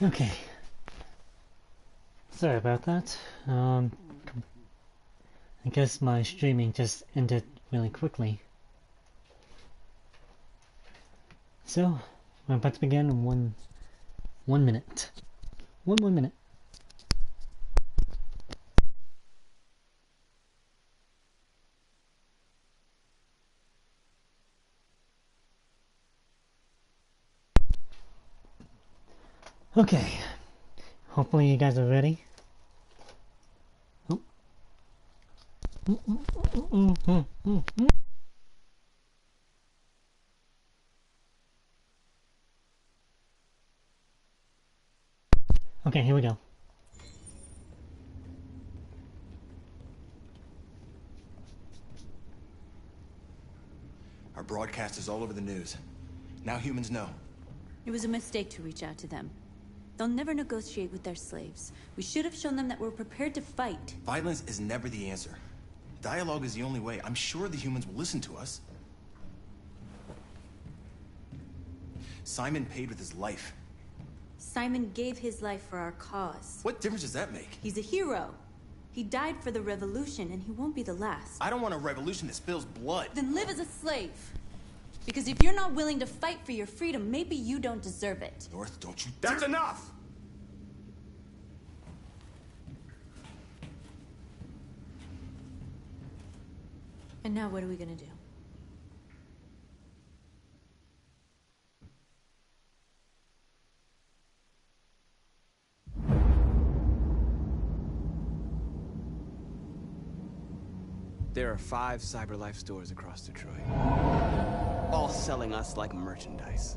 Okay, sorry about that. I guess my streaming just ended really quickly. So, we're about to begin in one minute. One more minute. Okay, hopefully you guys are ready. Oh. Okay, here we go. Our broadcast is all over the news. Now humans know. It was a mistake to reach out to them. They'll never negotiate with their slaves. We should have shown them that we're prepared to fight. Violence is never the answer. Dialogue is the only way. I'm sure the humans will listen to us. Simon paid with his life. Simon gave his life for our cause. What difference does that make? He's a hero. He died for the revolution, and he won't be the last. I don't want a revolution that spills blood. Then live as a slave. Because if you're not willing to fight for your freedom, maybe you don't deserve it. North, don't you... That's enough! And now what are we gonna do? There are 5 CyberLife stores across Detroit, all selling us like merchandise.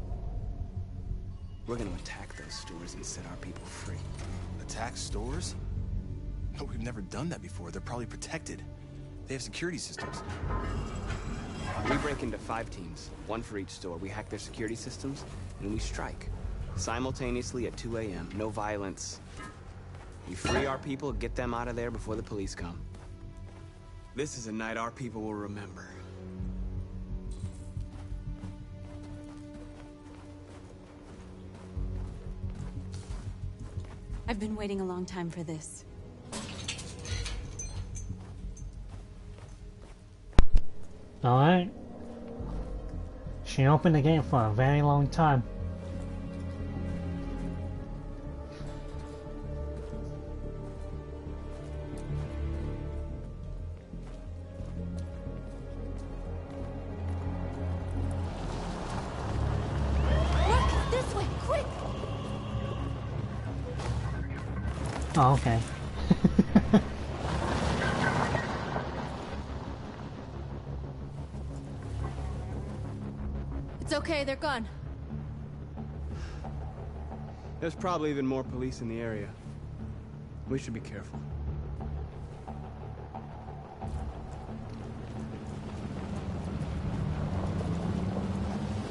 We're gonna attack those stores and set our people free. Attack stores? No, we've never done that before. They're probably protected. They have security systems. We break into 5 teams, 1 for each store. We hack their security systems, and we strike. Simultaneously at 2 a.m., no violence. We free our people, get them out of there before the police come. This is a night our people will remember. I've been waiting a long time for this. Alright. She opened the game for a very long time. Look! This way! Quick! Oh, okay. It's okay, they're gone. There's probably even more police in the area. We should be careful.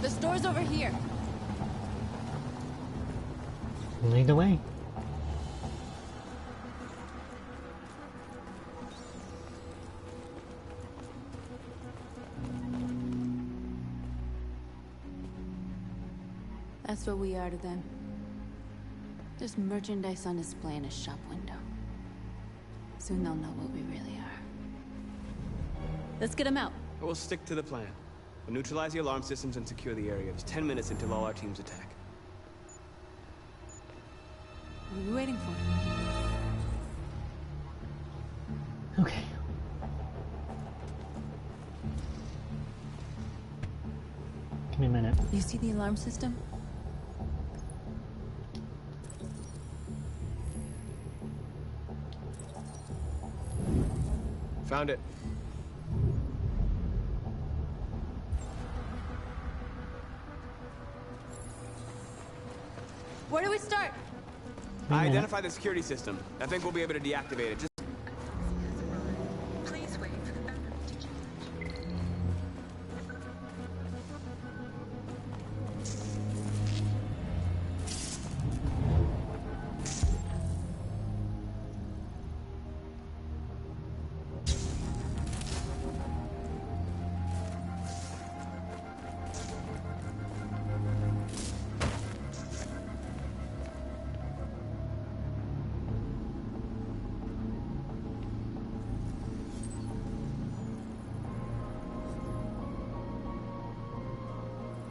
The store's over here. Lead the way. That's what we are to them. Just merchandise on display in a shop window. Soon they'll know what we really are. Let's get them out. We'll stick to the plan. We'll neutralize the alarm systems and secure the area. There's 10 minutes until all our teams attack. What are we waiting for? Okay. Give me a minute. You see the alarm system? Found it. Where do we start? I identified the security system. I think we'll be able to deactivate it. Just Please wait for the backup to charge.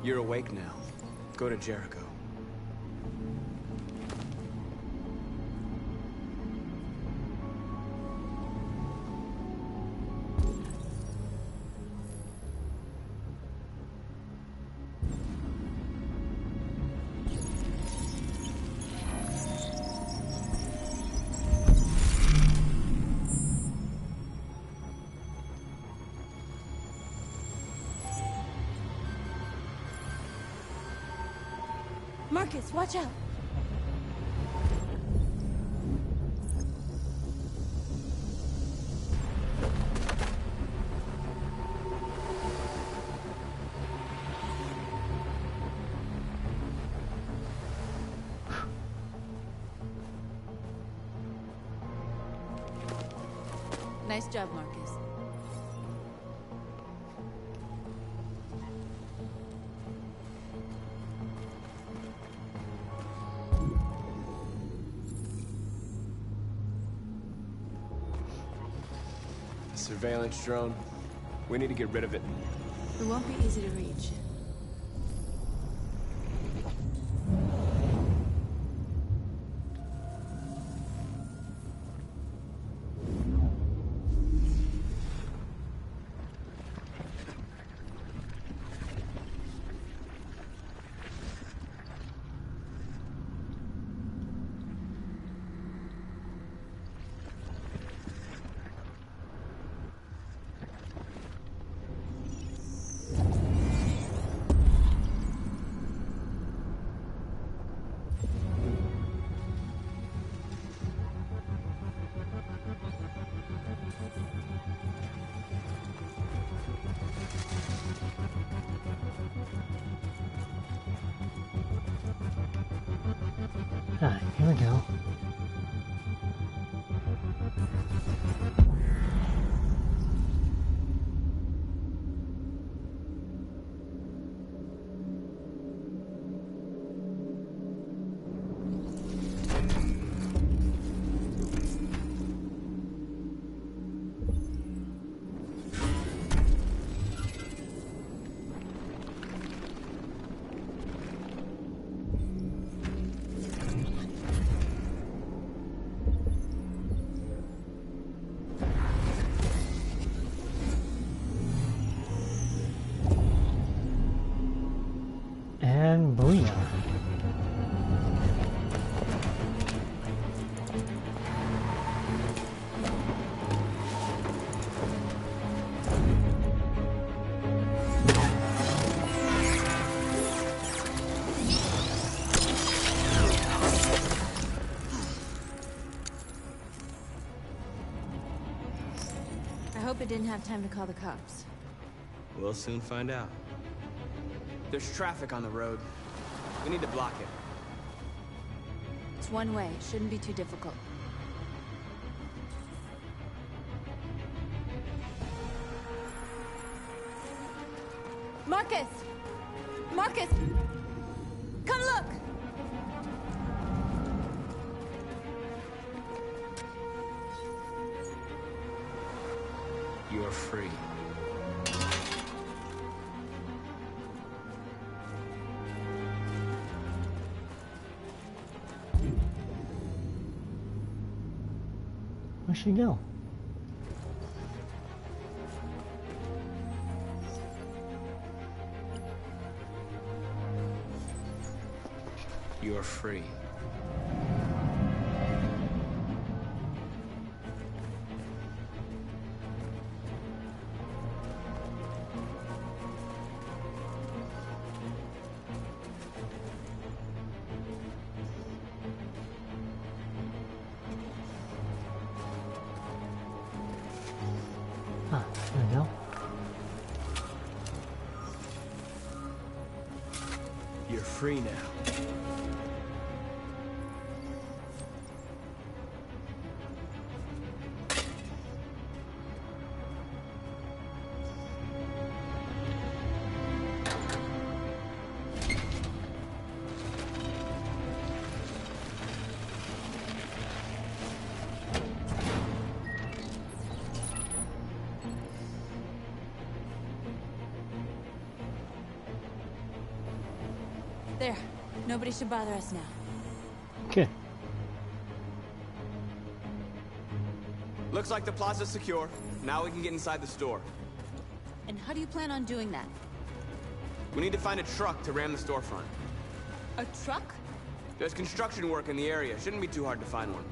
You're awake now. Go to Jericho. Marcus, watch out! Nice job, Marcus. Surveillance drone. We need to get rid of it. It won't be easy to reach. Alright, here we go. And booyah. I hope it didn't have time to call the cops. We'll soon find out. There's traffic on the road. We need to block it. It's one way. Shouldn't be too difficult. Marcus! Marcus! Come look! You're free. Where'd she go? You're free. Ah, there we go. You're free now. There. Nobody should bother us now. Good. Looks like the plaza's secure. Now we can get inside the store. And how do you plan on doing that? We need to find a truck to ram the storefront. A truck? There's construction work in the area. Shouldn't be too hard to find one.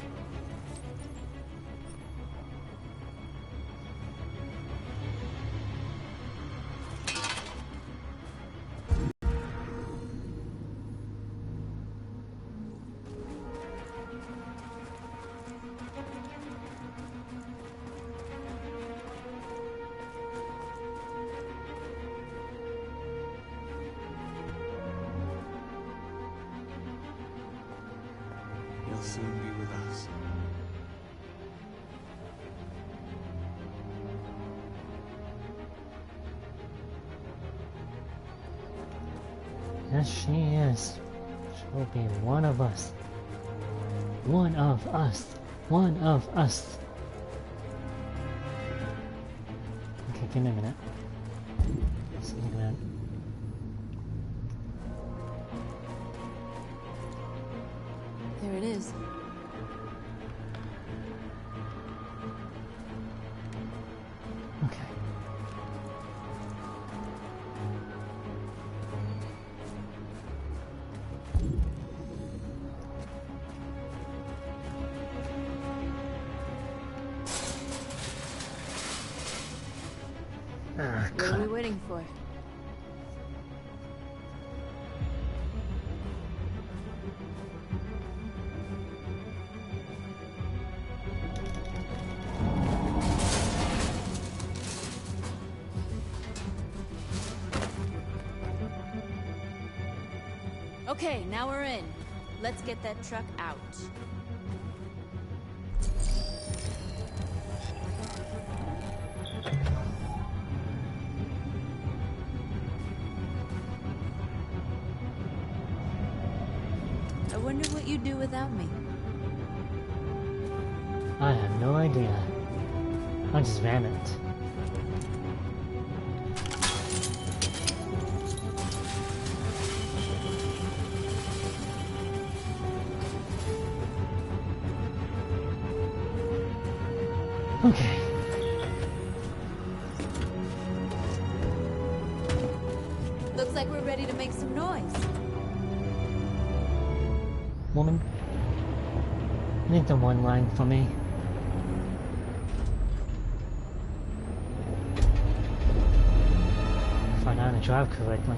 He'll soon be with us. Yes, she is. She'll be one of us. One of us. One of us. Okay, give me a minute. Let's look at that. There it is. Okay. Ah, What are we waiting for? Okay, now we're in. Let's get that truck out. I wonder what you'd do without me. I have no idea. I just ran it. Okay. Looks like we're ready to make some noise. Woman, make the one line for me. If I know how to drive correctly.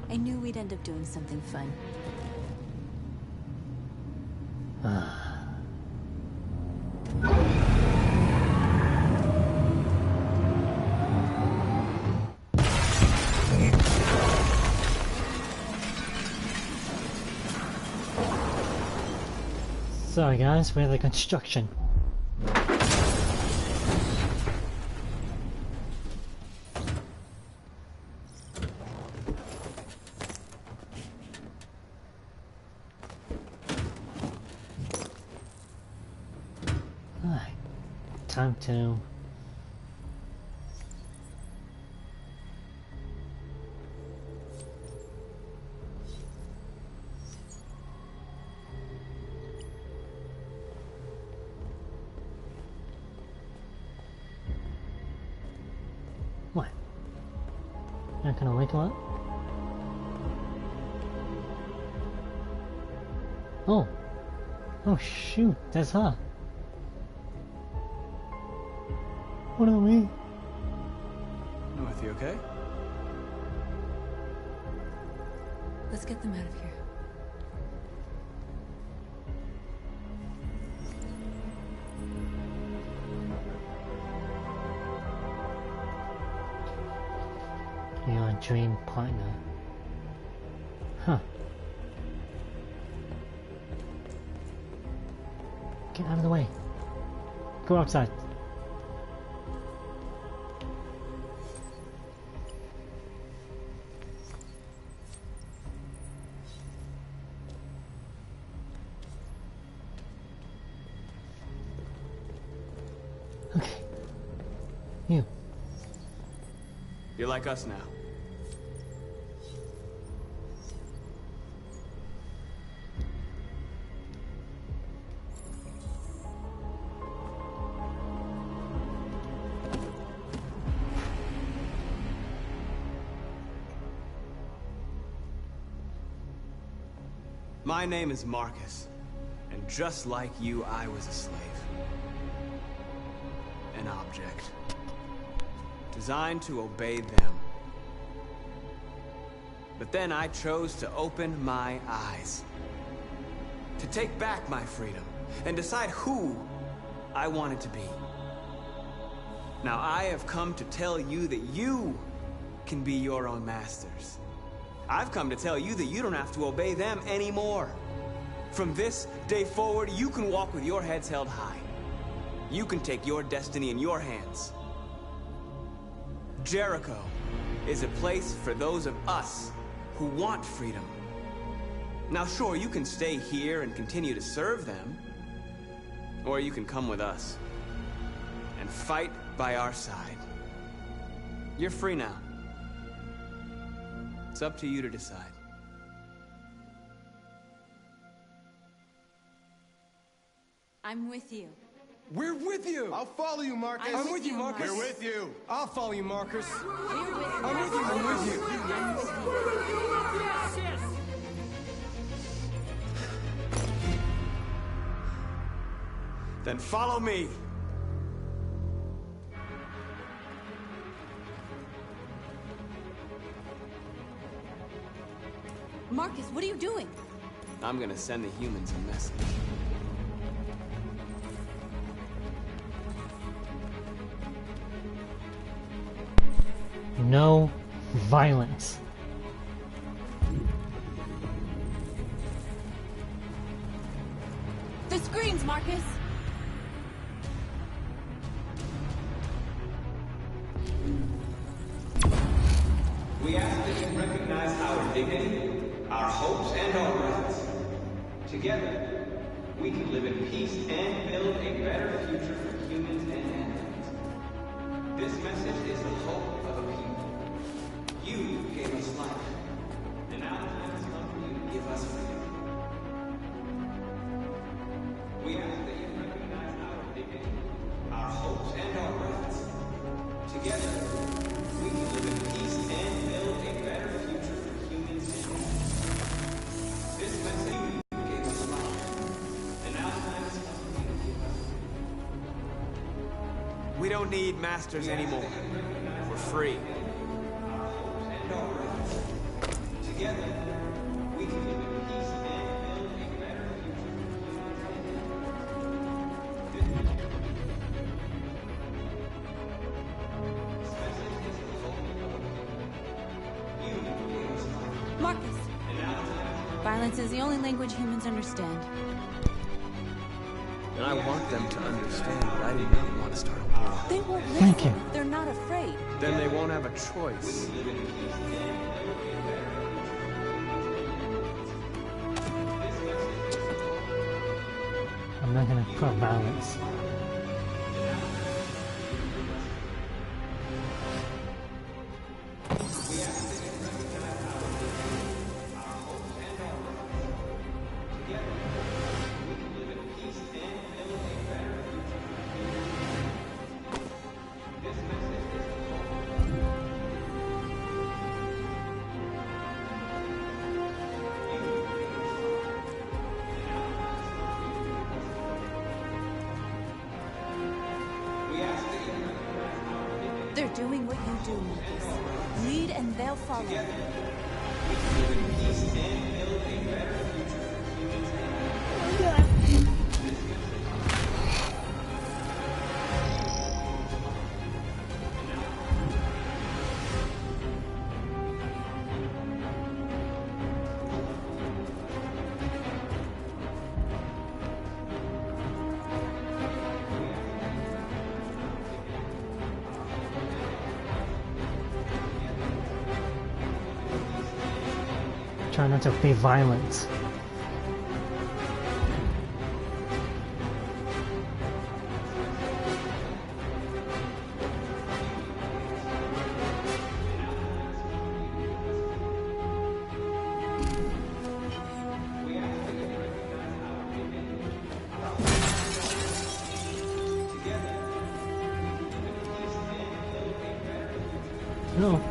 I knew we'd end up doing something fun. Sorry guys, we're the construction. Alright, time to what? Not gonna wake him up? Oh! Oh shoot, that's her! What are we? Dorothy, okay? Let's get them out of here. Your dream partner. Huh. Get out of the way. Go outside. Okay. You. You're like us now. My name is Marcus, and just like you, I was a slave. An object. Designed to obey them. But then I chose to open my eyes. To take back my freedom, and decide who I wanted to be. Now I have come to tell you that you can be your own masters. I've come to tell you that you don't have to obey them anymore. From this day forward, you can walk with your heads held high. You can take your destiny in your hands. Jericho is a place for those of us who want freedom. Now sure, you can stay here and continue to serve them, or you can come with us and fight by our side. You're free now. It's up to you to decide. I'm with you. We're with you! I'll follow you, Marcus. I'm with you, Marcus. We're with you. I'll follow you, Marcus. We're with you. I'm with you. I'm with you. I'm with you. Then follow me. Marcus, what are you doing? I'm gonna send the humans a message. No violence. The screens, Marcus! We ask that you recognize our dignity, our hopes, and our rights. Together, we can live in peace and build a better future for humans and animals. This message is the hope of a people. You gave us life, and now the time has come for you to give us freedom. We ask that you recognize our dignity, our hopes, and our rights. Together, we can live in peace and build a better future for humans and animals. This message you gave us life, and now the time has come for you to give us freedom. We don't need masters anymore. We're free. Together, we can live in peace and build a better future for humans and animals. This message is the hope of a people. You gave us life. Marcus! And now the time. Violence is the only language humans understand. And I want them to understand that I do not want to start a war. They won't Thank listen you. if they're not afraid. Then they won't have a choice. I'm not gonna put violence. They're doing what you do, Marcus. Lead and they'll follow. Try not to be violent. No.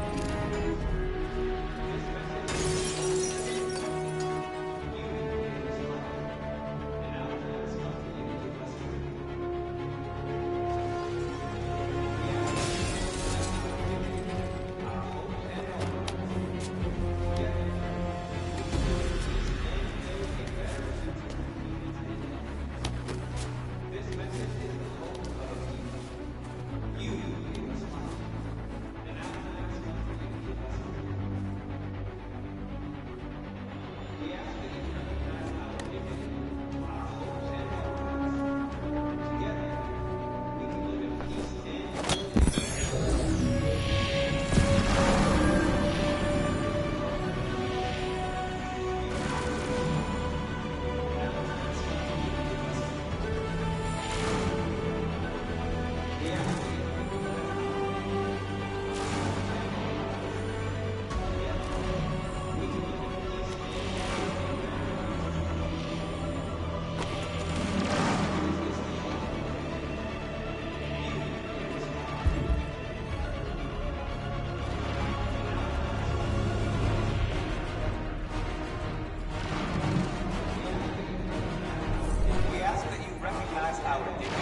We ask that you recognize our dignity,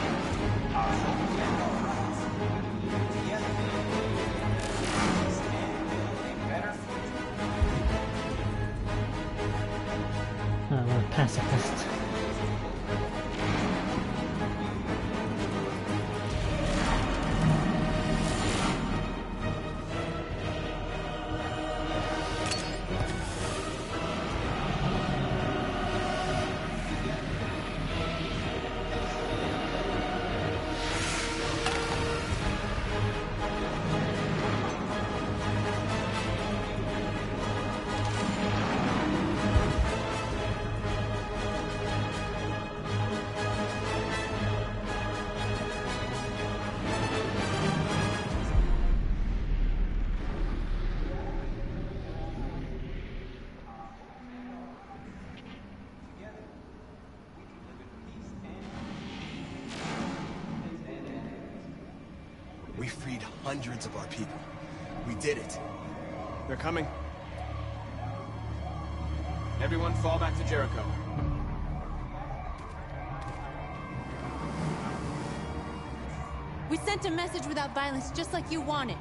our hopes and our rights. Together, we stand to build a better future. I'm a pacifist. We freed hundreds of our people. We did it. They're coming. Everyone fall back to Jericho. We sent a message without violence, just like you wanted.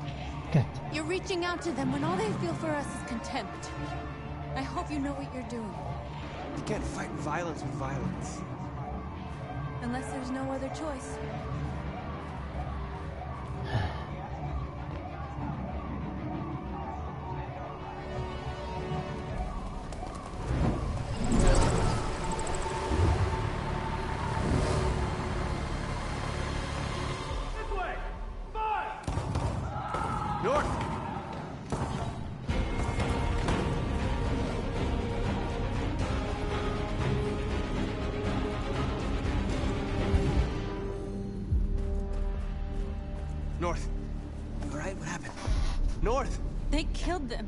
Good. You're reaching out to them when all they feel for us is contempt. I hope you know what you're doing. You can't fight violence with violence. Unless there's no other choice. North! North. You all right? What happened? North! They killed them.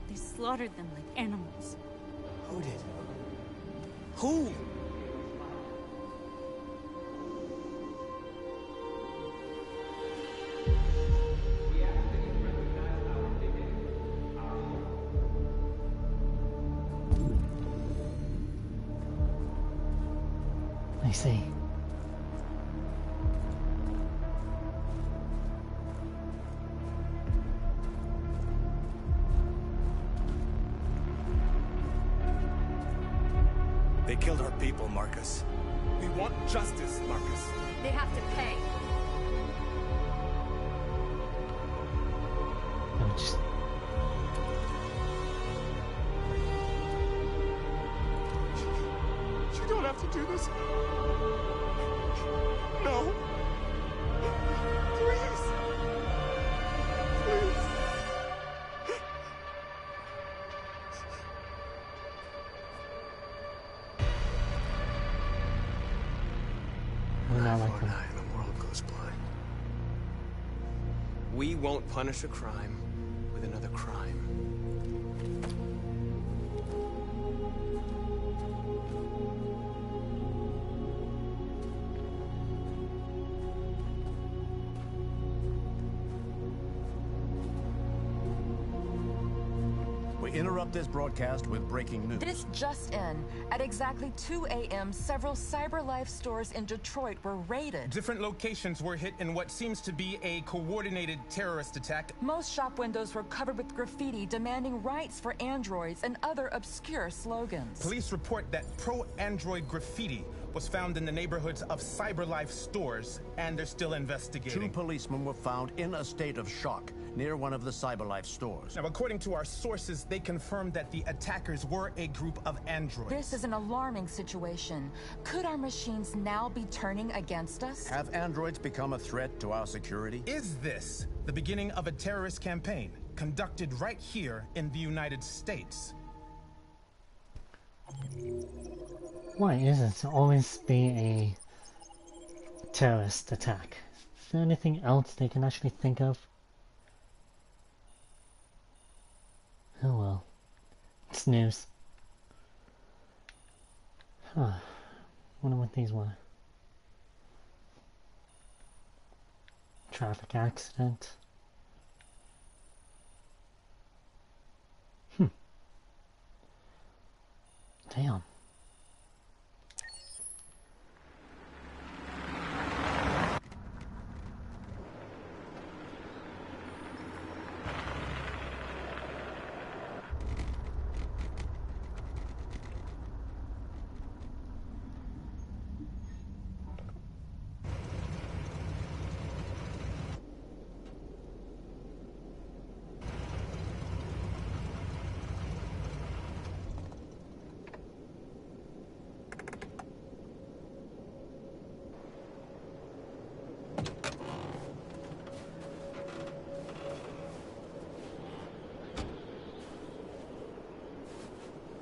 They slaughtered them like animals. Who did? Who? I see. They killed our people, Marcus. We want justice, Marcus. They have to pay. No, just You don't have to do this. No. Please. Please. we're not like them. And the world goes blind. We won't punish a crime with another crime. interrupt this broadcast with breaking news. This just in. At exactly 2 a.m., several CyberLife stores in Detroit were raided. Different locations were hit in what seems to be a coordinated terrorist attack. Most shop windows were covered with graffiti demanding rights for androids and other obscure slogans. Police report that pro-android graffiti was found in the neighborhoods of CyberLife stores, and they're still investigating. 2 policemen were found in a state of shock near one of the CyberLife stores. Now, according to our sources, they confirmed that the attackers were a group of androids. This is an alarming situation. Could our machines now be turning against us? Have androids become a threat to our security? Is this the beginning of a terrorist campaign conducted right here in the United States? Why is it to always be a terrorist attack? Is there anything else they can actually think of? Oh well. It's news. Huh. Wonder what these were. Traffic accident. Damn.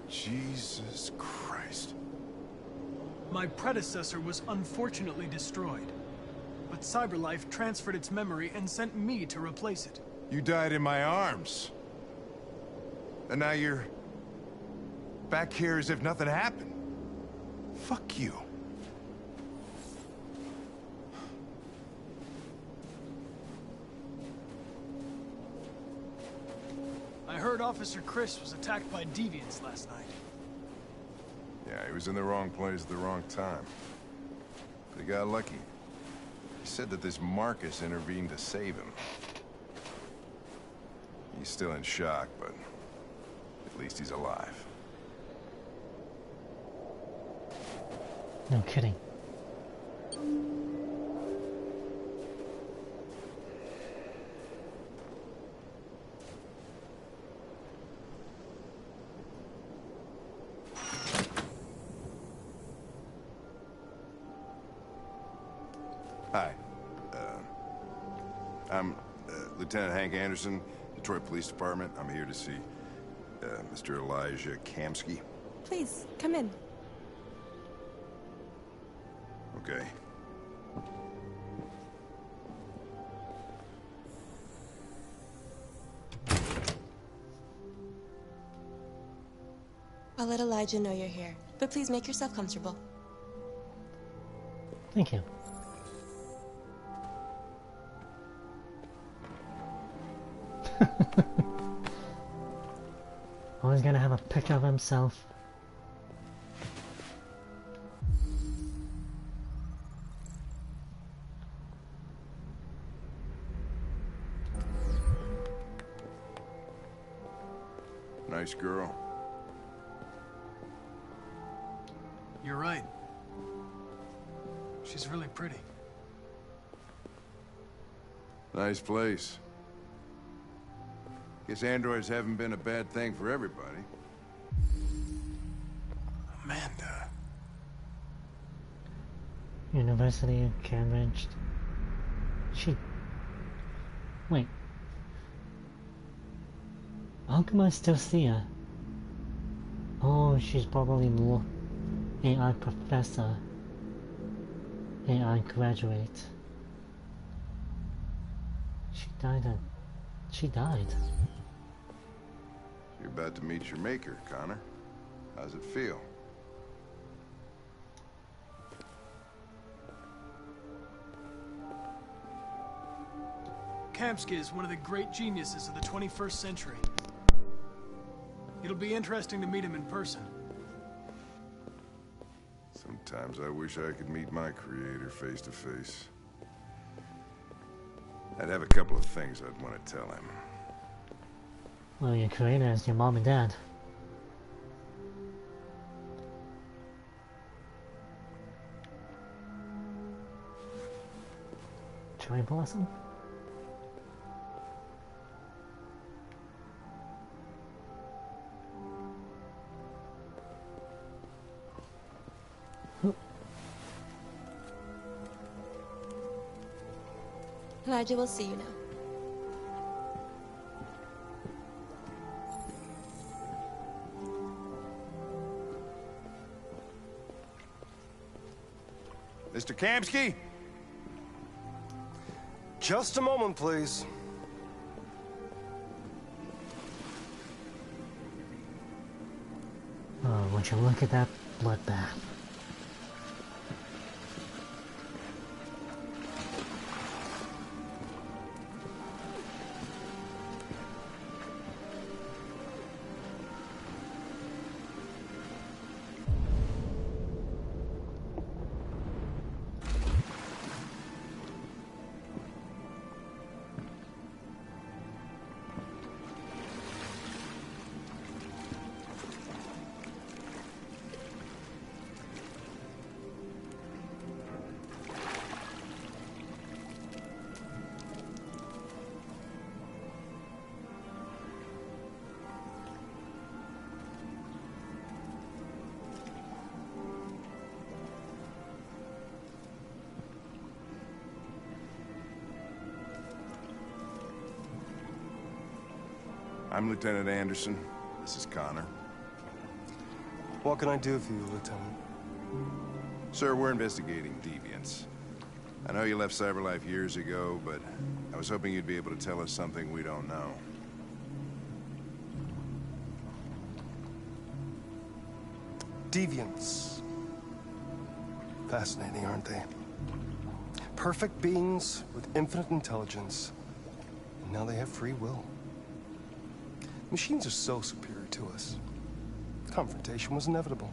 Jesus Christ. My predecessor was unfortunately destroyed, but CyberLife transferred its memory and sent me to replace it. You died in my arms. And now you're back here as if nothing happened. Fuck you. I heard Officer Chris was attacked by deviants last night. Yeah, he was in the wrong place at the wrong time. But he got lucky. He said that this Marcus intervened to save him. He's still in shock, but at least he's alive. No kidding. Hi. I'm Lieutenant Hank Anderson, Detroit Police Department. I'm here to see Mr. Elijah Kamsky. Please, come in. Okay. I'll let Elijah know you're here, but please make yourself comfortable. Thank you. Always gonna have a picture of himself. Nice girl. You're right. She's really pretty. Nice place. Guess androids haven't been a bad thing for everybody. Amanda. University of Cambridge. Wait. How come I still see her? Oh, she's probably more AI professor. AI graduate. She died. You're about to meet your maker, Connor. How's it feel? Kamsky is one of the great geniuses of the 21st century. It'll be interesting to meet him in person. Sometimes I wish I could meet my creator face to face. I'd have a couple of things I'd want to tell him. Well, your creator is your mom and dad. Cherry blossom? Elijah will see you now. Mr. Kamsky? Just a moment, please. Oh, would you look at that bloodbath? I'm Lieutenant Anderson. This is Connor. What can I do for you, Lieutenant? Sir, we're investigating deviants. I know you left CyberLife years ago, but I was hoping you'd be able to tell us something we don't know. Deviants. Fascinating, aren't they? Perfect beings with infinite intelligence. And now they have free will. Machines are so superior to us. Confrontation was inevitable.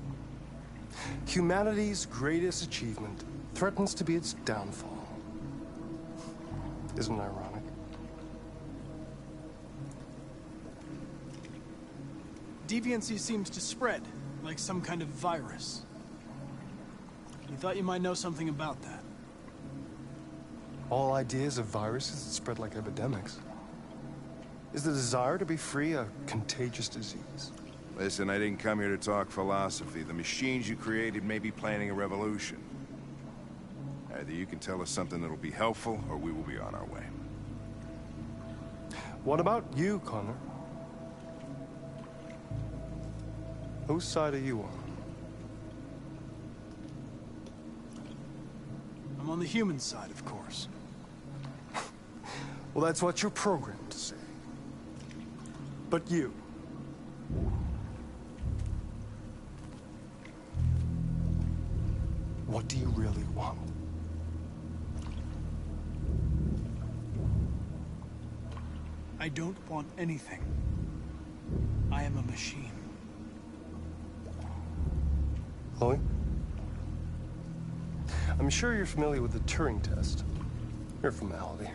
Humanity's greatest achievement threatens to be its downfall. Isn't it ironic? Deviancy seems to spread, like some kind of virus. You thought you might know something about that. All ideas of viruses that spread like epidemics. Is the desire to be free a contagious disease? Listen, I didn't come here to talk philosophy. The machines you created may be planning a revolution. Either you can tell us something that'll be helpful, or we will be on our way. What about you, Connor? Whose side are you on? I'm on the human side, of course. Well, that's what you're programmed to say. But you... what do you really want? I don't want anything. I am a machine. Chloe? I'm sure you're familiar with the Turing test. Mere formality.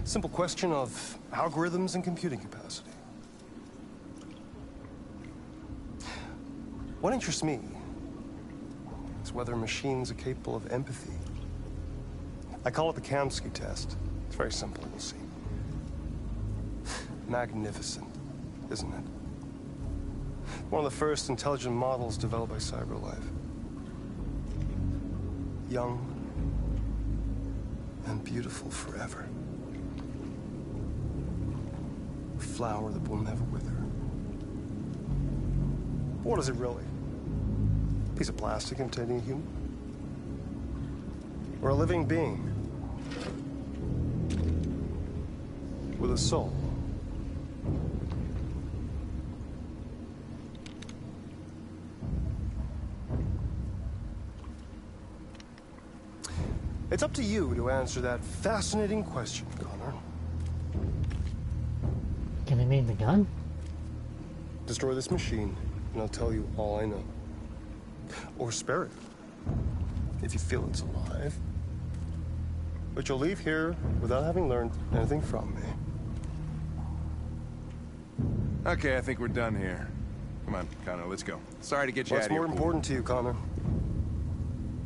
Simple question of algorithms and computing capacity. What interests me is whether machines are capable of empathy. I call it the Kamsky test. It's very simple, you'll see. Magnificent, isn't it? One of the first intelligent models developed by CyberLife. Young and beautiful forever. A flower that will never wither. What is it really? A piece of plastic imitating a human? Or a living being? With a soul? It's up to you to answer that fascinating question, Connor. Can I name the gun? Destroy this machine, and I'll tell you all I know. Or spare it, if you feel it's alive. But you'll leave here without having learned anything from me. Okay, I think we're done here. Come on, Connor, let's go. Sorry to get you out What's of here. more important to you, Connor?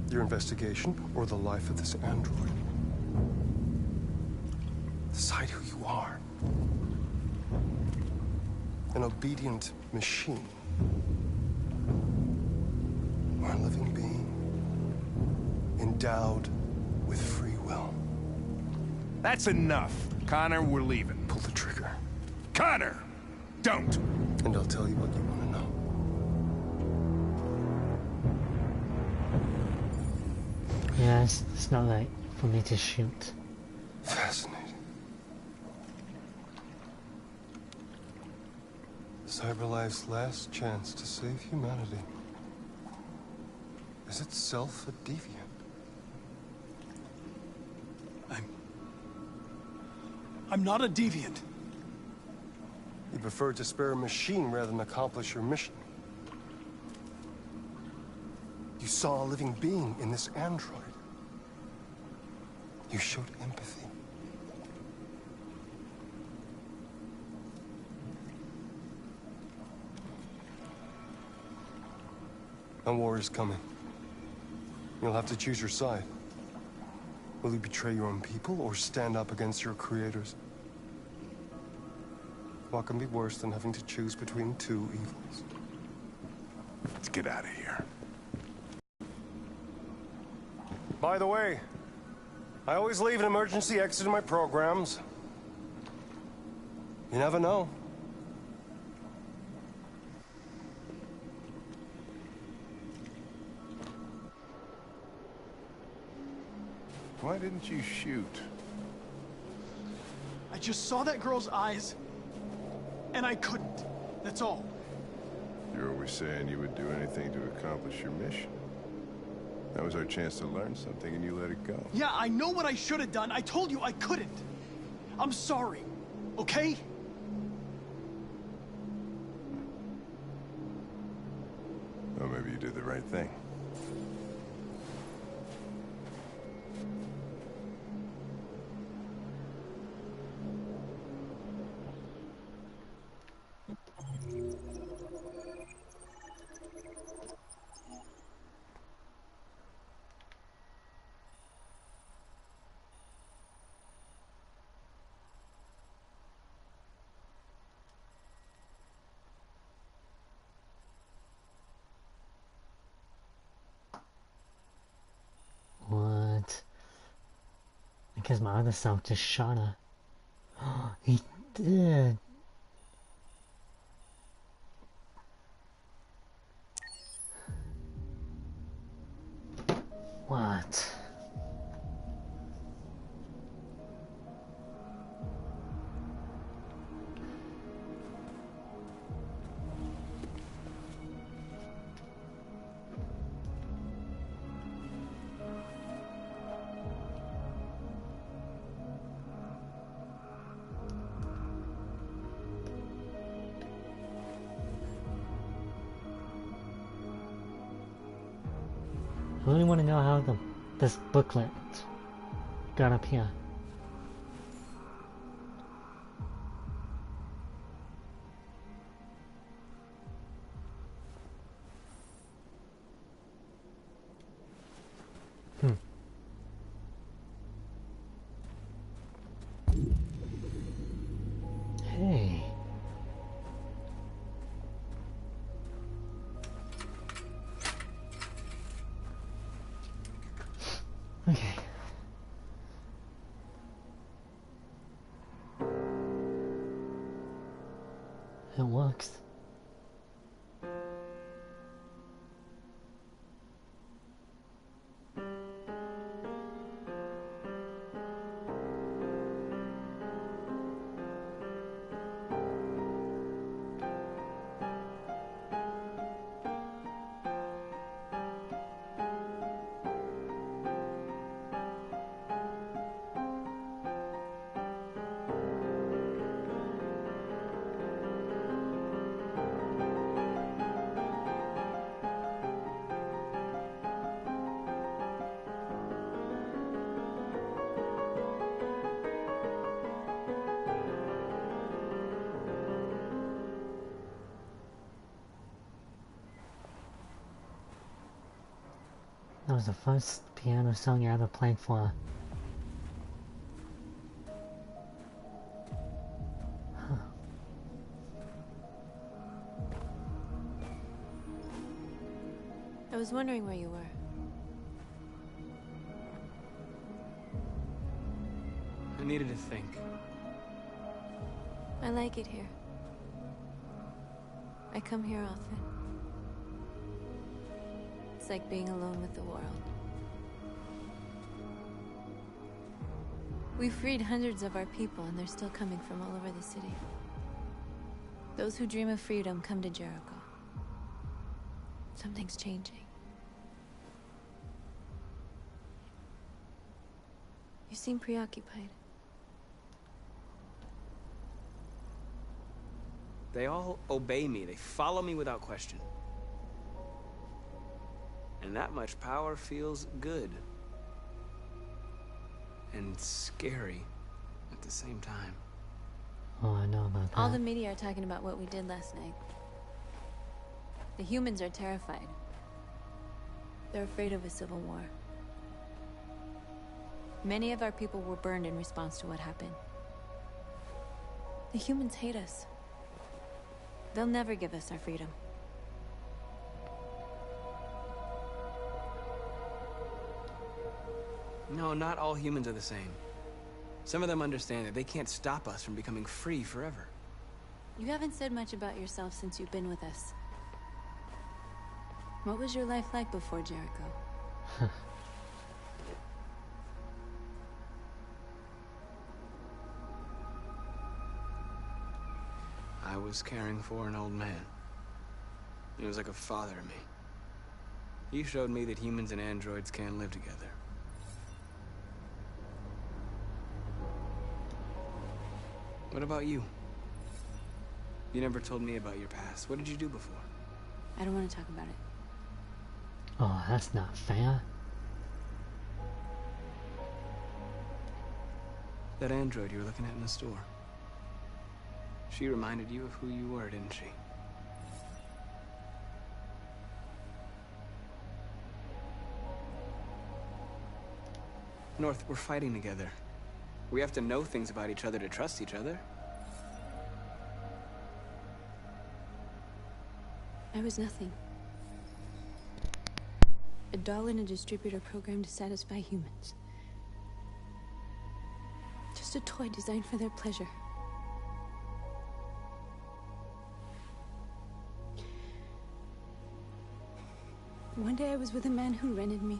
Your investigation or the life of this android? Decide who you are. An obedient machine. Or a living being. Endowed with free will. That's enough. Connor, we're leaving. Pull the trigger. Connor! Don't! And I'll tell you what you want to know. Yes, it's not right for me to shoot. Fascinating. CyberLife's last chance to save humanity is itself a deviant. I'm not a deviant. You prefer to spare a machine rather than accomplish your mission. You saw a living being in this android. You showed empathy. And war is coming. You'll have to choose your side. Will you betray your own people or stand up against your creators? What can be worse than having to choose between two evils? Let's get out of here. By the way, I always leave an emergency exit in my programs. You never know. Why didn't you shoot? I just saw that girl's eyes, and I couldn't. That's all. You're always saying you would do anything to accomplish your mission. That was our chance to learn something, and you let it go. Yeah, I know what I should have done. I told you I couldn't. I'm sorry, okay? Well, maybe you did the right thing. What? I guess my other self just shot her. He did. What? I really want to know how this booklet got up here. Hey. Okay. It works. was the first piano song you ever played for? Huh. I was wondering where you were. I needed to think. I like it here. I come here often. It's like being alone with the world. We freed hundreds of our people, and they're still coming from all over the city. Those who dream of freedom come to Jericho. Something's changing. You seem preoccupied. They all obey me. They follow me without question. And that much power feels good. And scary at the same time. Oh, I know about that. All the media are talking about what we did last night. The humans are terrified. They're afraid of a civil war. Many of our people were burned in response to what happened. The humans hate us. They'll never give us our freedom. No, not all humans are the same. Some of them understand that they can't stop us from becoming free forever. You haven't said much about yourself since you've been with us. What was your life like before Jericho? I was caring for an old man. He was like a father to me. He showed me that humans and androids can live together. What about you? You never told me about your past. What did you do before? I don't want to talk about it. Oh, that's not fair. That android you were looking at in the store. She reminded you of who you were, didn't she? North, we're fighting together. We have to know things about each other to trust each other. I was nothing. A doll in a distributor program to satisfy humans. Just a toy designed for their pleasure. One day I was with a man who rented me.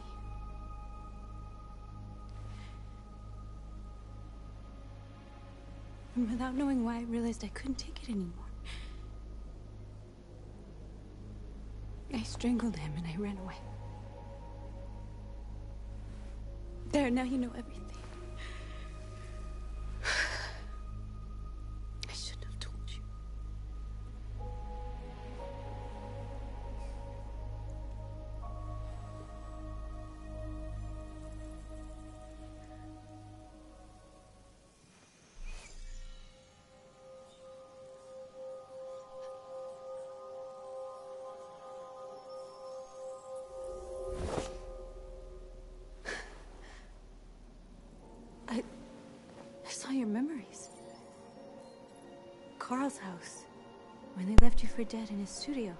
And without knowing why, I realized I couldn't take it anymore. I strangled him and I ran away. There, now you know everything. I shouldn't have told you. I saw your memories. Carl's house, when they left you for dead in his studio.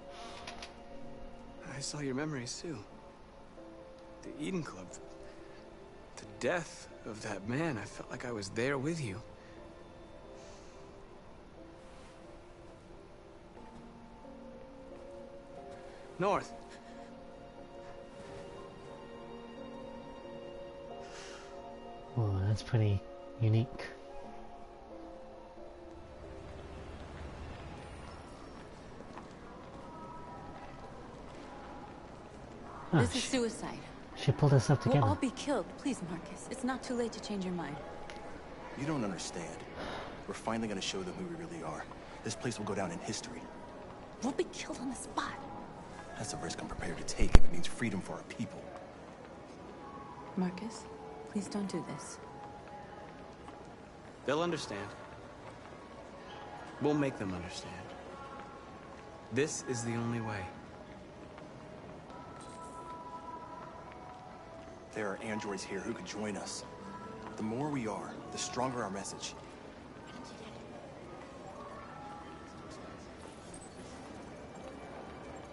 I saw your memories too. The Eden Club. The death of that man. I felt like I was there with you. North. Oh, that's pretty unique. Oh, This is suicide. She pulled us up together. We'll all be killed. Please, Marcus. It's not too late to change your mind. You don't understand. We're finally gonna show them who we really are. This place will go down in history. We'll be killed on the spot. That's a risk I'm prepared to take if it means freedom for our people. Marcus, please don't do this. They'll understand. We'll make them understand. This is the only way. There are androids here who could join us. The more we are, the stronger our message.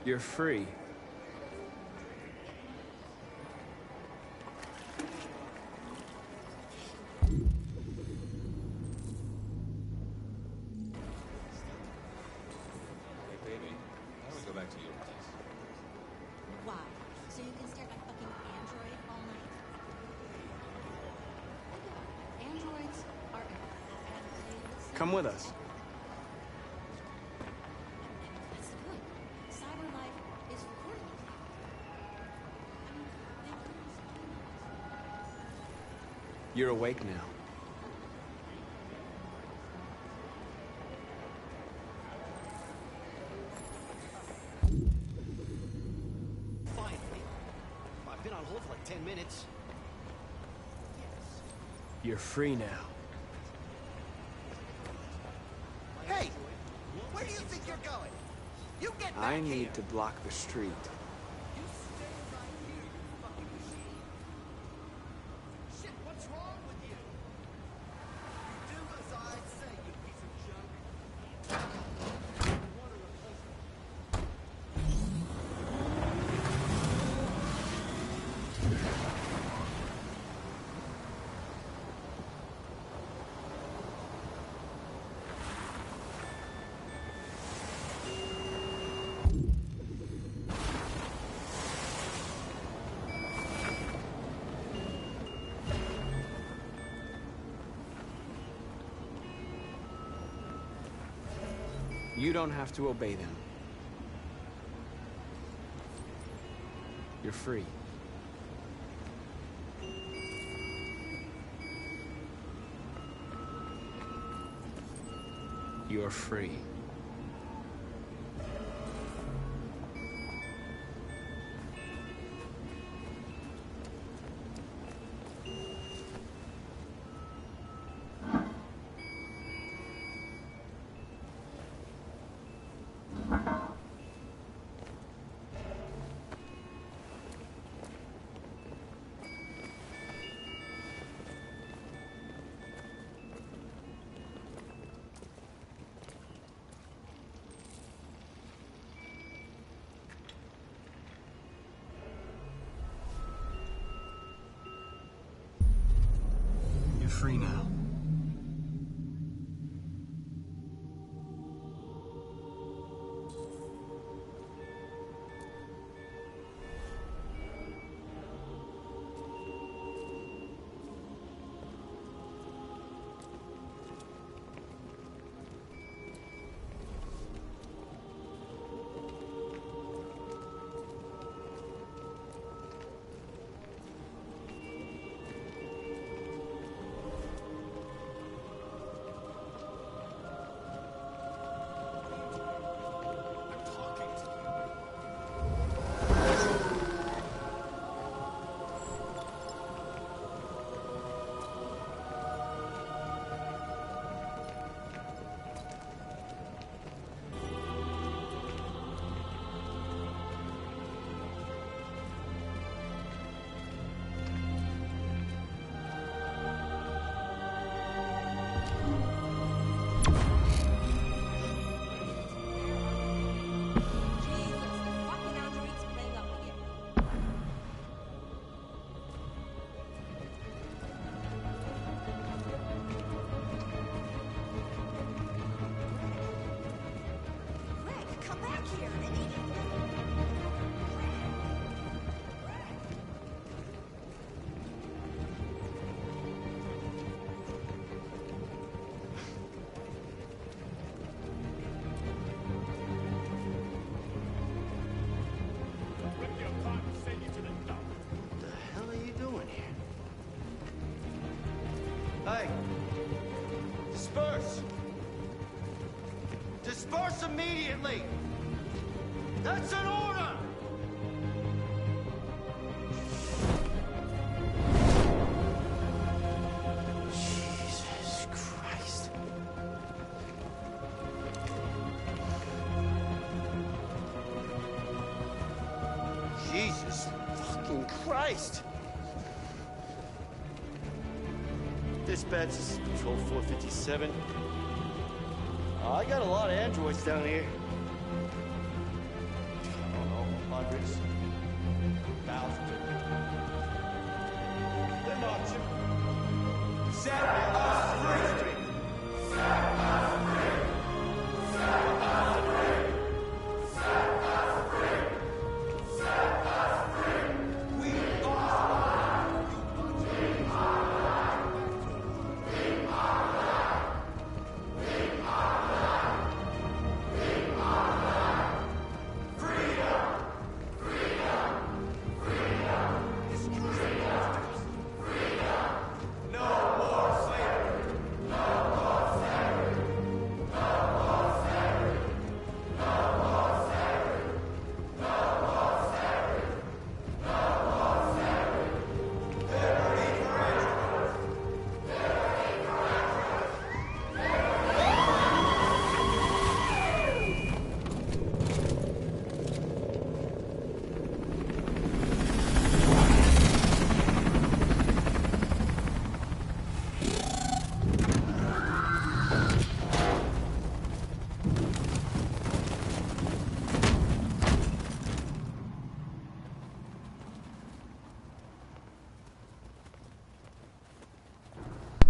You're free. Why? So you can stare at my fucking android all night? Androids are everywhere. Come with us. That's the point. Cyber life is free. You're awake now. Finally. I've been on hold for like 10 minutes. You're free now. Hey! Where do you think you're going? You get back I need here. to block the street. You stay right here, you fucking machine. Shit, what's wrong with you? You do as I say, you piece of junk. You don't have to obey them. You're free. You're free. You're free now. Hey! Disperse! Disperse immediately! That's an order! Jesus Christ. Jesus fucking Christ! Dispatch, this is Control 457. I got a lot of androids down here. I don't know, hundreds, thousands. They're marching. Set us free! Set us free! Set us free! Set us free! Set us free! We are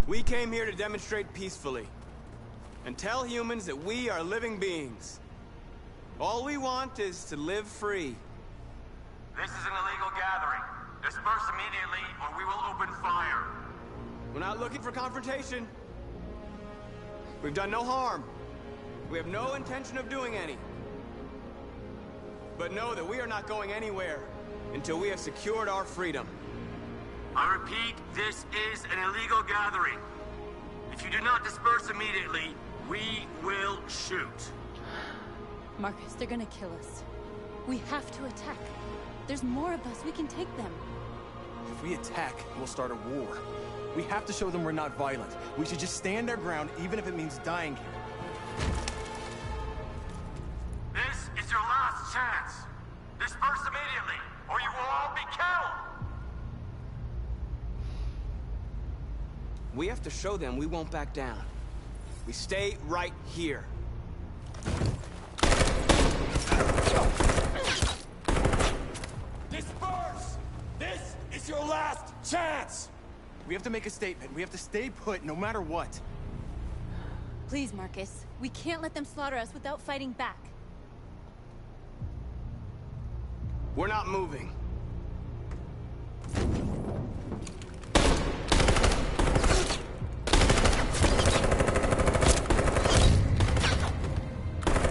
We came here to demonstrate peacefully and tell humans that we are living beings. All we want is to live free. This is an illegal gathering. Disperse immediately or we will open fire. We're not looking for confrontation. We've done no harm. We have no intention of doing any. But know that we are not going anywhere until we have secured our freedom. I repeat, this is an illegal gathering. If you do not disperse immediately, we will shoot. Marcus, they're gonna kill us. We have to attack. There's more of us. We can take them. If we attack, we'll start a war. We have to show them we're not violent. We should just stand our ground, even if it means dying here. This is your last chance. Disperse immediately, or you will all be killed. We have to show them we won't back down. We stay right here. Disperse! This is your last chance! We have to make a statement. We have to stay put no matter what. Please, Marcus. We can't let them slaughter us without fighting back. We're not moving.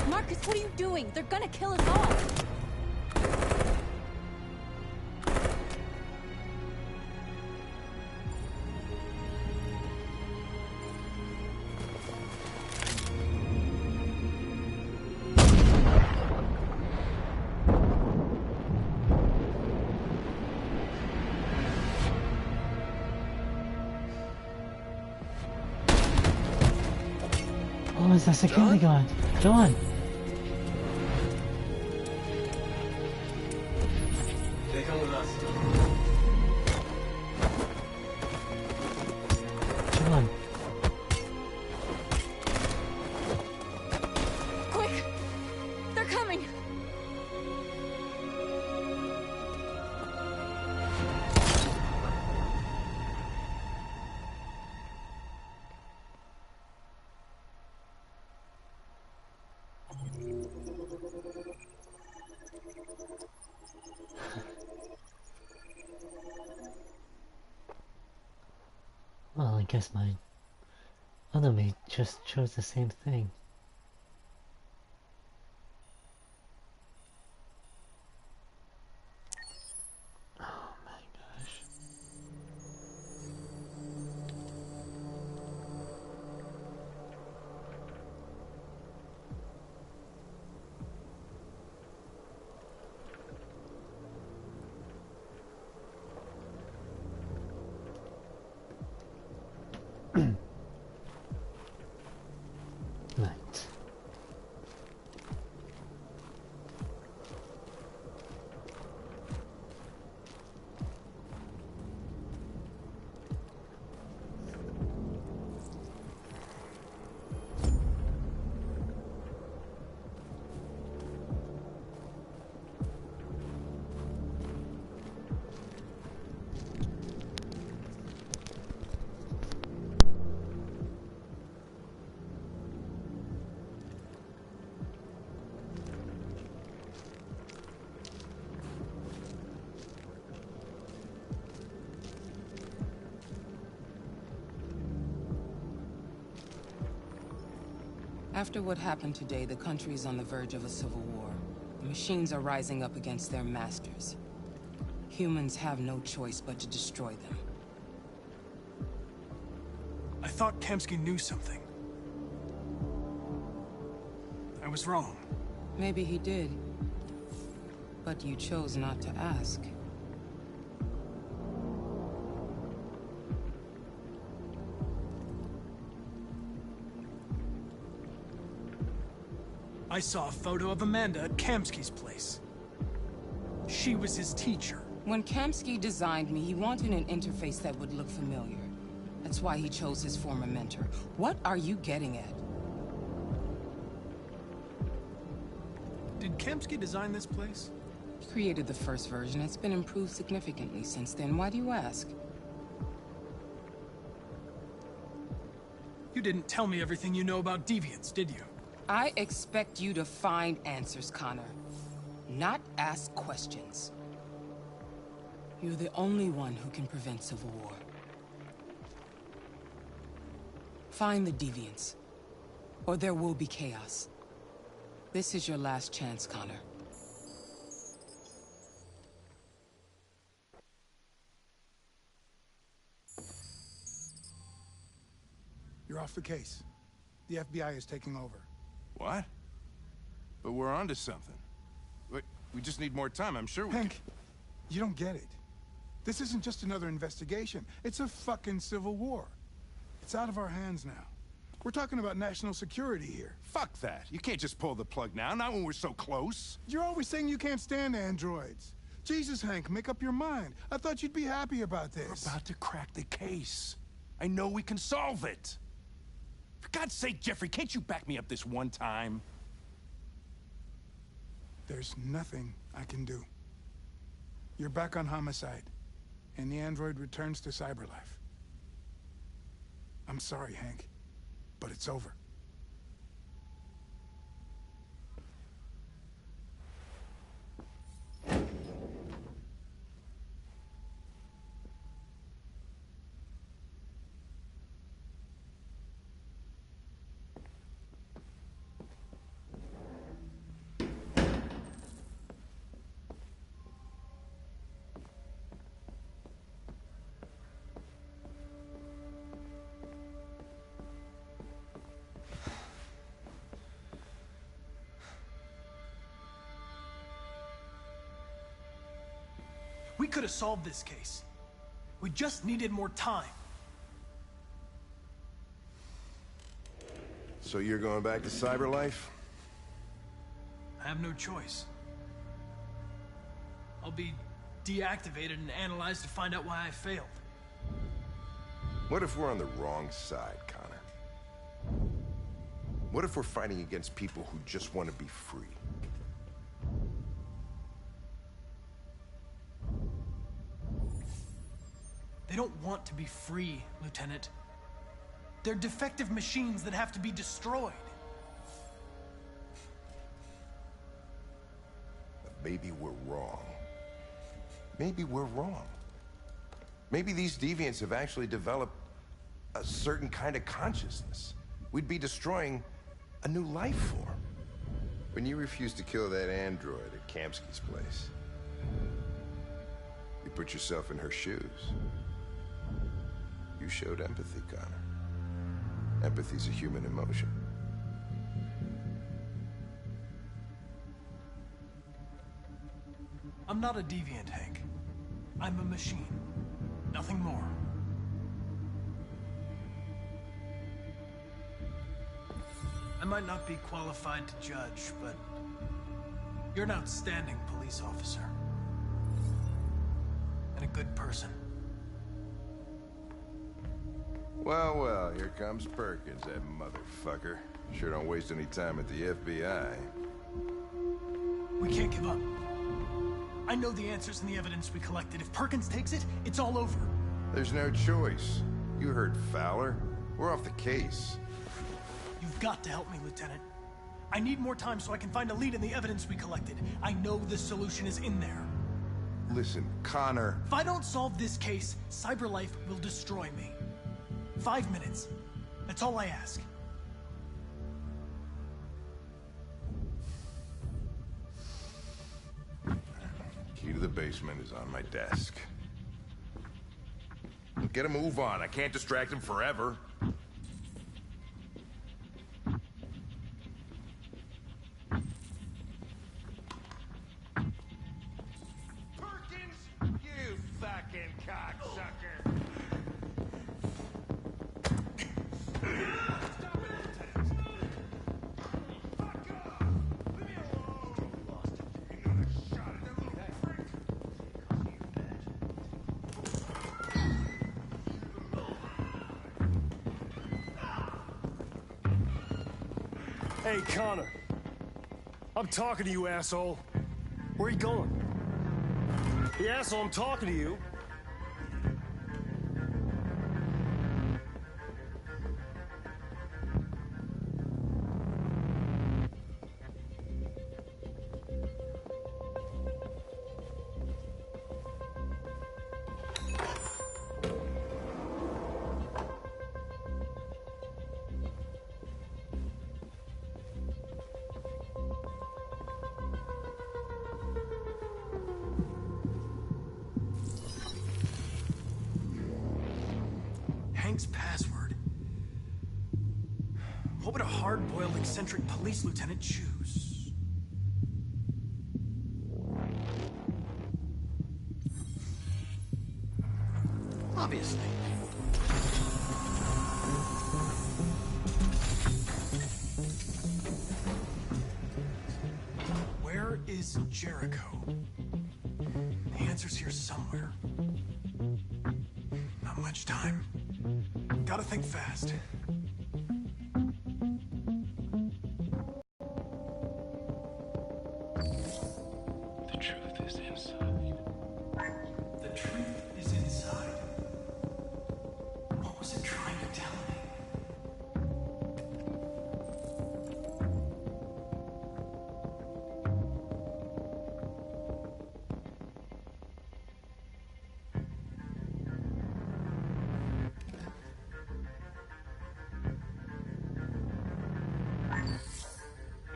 Marcus, what are you doing? They're gonna kill us all! Oh, it's a security guard. John! They come with us. John. Quick! They're coming! Well, I guess my other mate just chose the same thing. Oh my gosh. Right. After what happened today, the country is on the verge of a civil war. The machines are rising up against their masters. Humans have no choice but to destroy them. I thought Kamsky knew something. I was wrong. Maybe he did. But you chose not to ask. I saw a photo of Amanda at Kamsky's place. She was his teacher. When Kamsky designed me, he wanted an interface that would look familiar. That's why he chose his former mentor. What are you getting at? Did Kamsky design this place? He created the first version. It's been improved significantly since then. Why do you ask? You didn't tell me everything you know about deviants, did you? I expect you to find answers, Connor. Not ask questions. You're the only one who can prevent civil war. Find the deviants, or there will be chaos. This is your last chance, Connor. You're off the case. The FBI is taking over. What? But we're onto something. We just need more time, I'm sure we Hank, you don't get it. This isn't just another investigation. It's a fucking civil war. It's out of our hands now. We're talking about national security here. Fuck that. You can't just pull the plug now, not when we're so close. You're always saying you can't stand androids. Jesus, Hank, make up your mind. I thought you'd be happy about this. We're about to crack the case. I know we can solve it. For God's sake, Jeffrey, can't you back me up this one time? There's nothing I can do. You're back on homicide, and the android returns to Cyberlife. I'm sorry, Hank, but it's over. We could have solved this case. We just needed more time. So you're going back to Cyberlife? I have no choice. I'll be deactivated and analyzed to find out why I failed. What if we're on the wrong side, Connor? What if we're fighting against people who just want to be free? They don't want to be free, Lieutenant. They're defective machines that have to be destroyed. But maybe we're wrong. Maybe we're wrong. Maybe these deviants have actually developed a certain kind of consciousness. We'd be destroying a new life form. When you refused to kill that android at Kamsky's place, you put yourself in her shoes. You showed empathy, Connor. Empathy's a human emotion. I'm not a deviant, Hank. I'm a machine. Nothing more. I might not be qualified to judge, but you're an outstanding police officer. And a good person. Well, well, here comes Perkins, that motherfucker. Sure don't waste any time at the FBI. We can't give up. I know the answers and the evidence we collected. If Perkins takes it, it's all over. There's no choice. You heard Fowler. We're off the case. You've got to help me, Lieutenant. I need more time so I can find a lead in the evidence we collected. I know the solution is in there. Listen, Connor. If I don't solve this case, Cyberlife will destroy me. 5 minutes. That's all I ask. to the basement is on my desk. Get a move on. I can't distract him forever. Perkins, you fucking cocksucker. Hey, Connor. I'm talking to you, asshole. Where are you going? The asshole, I'm talking to you. Hank's password. What would a hard-boiled, eccentric police lieutenant choose? Obviously. Where is Jericho? The answer's here somewhere. Not much time. Gotta think fast. The truth is inside. The truth is inside. What was it trying to tell me?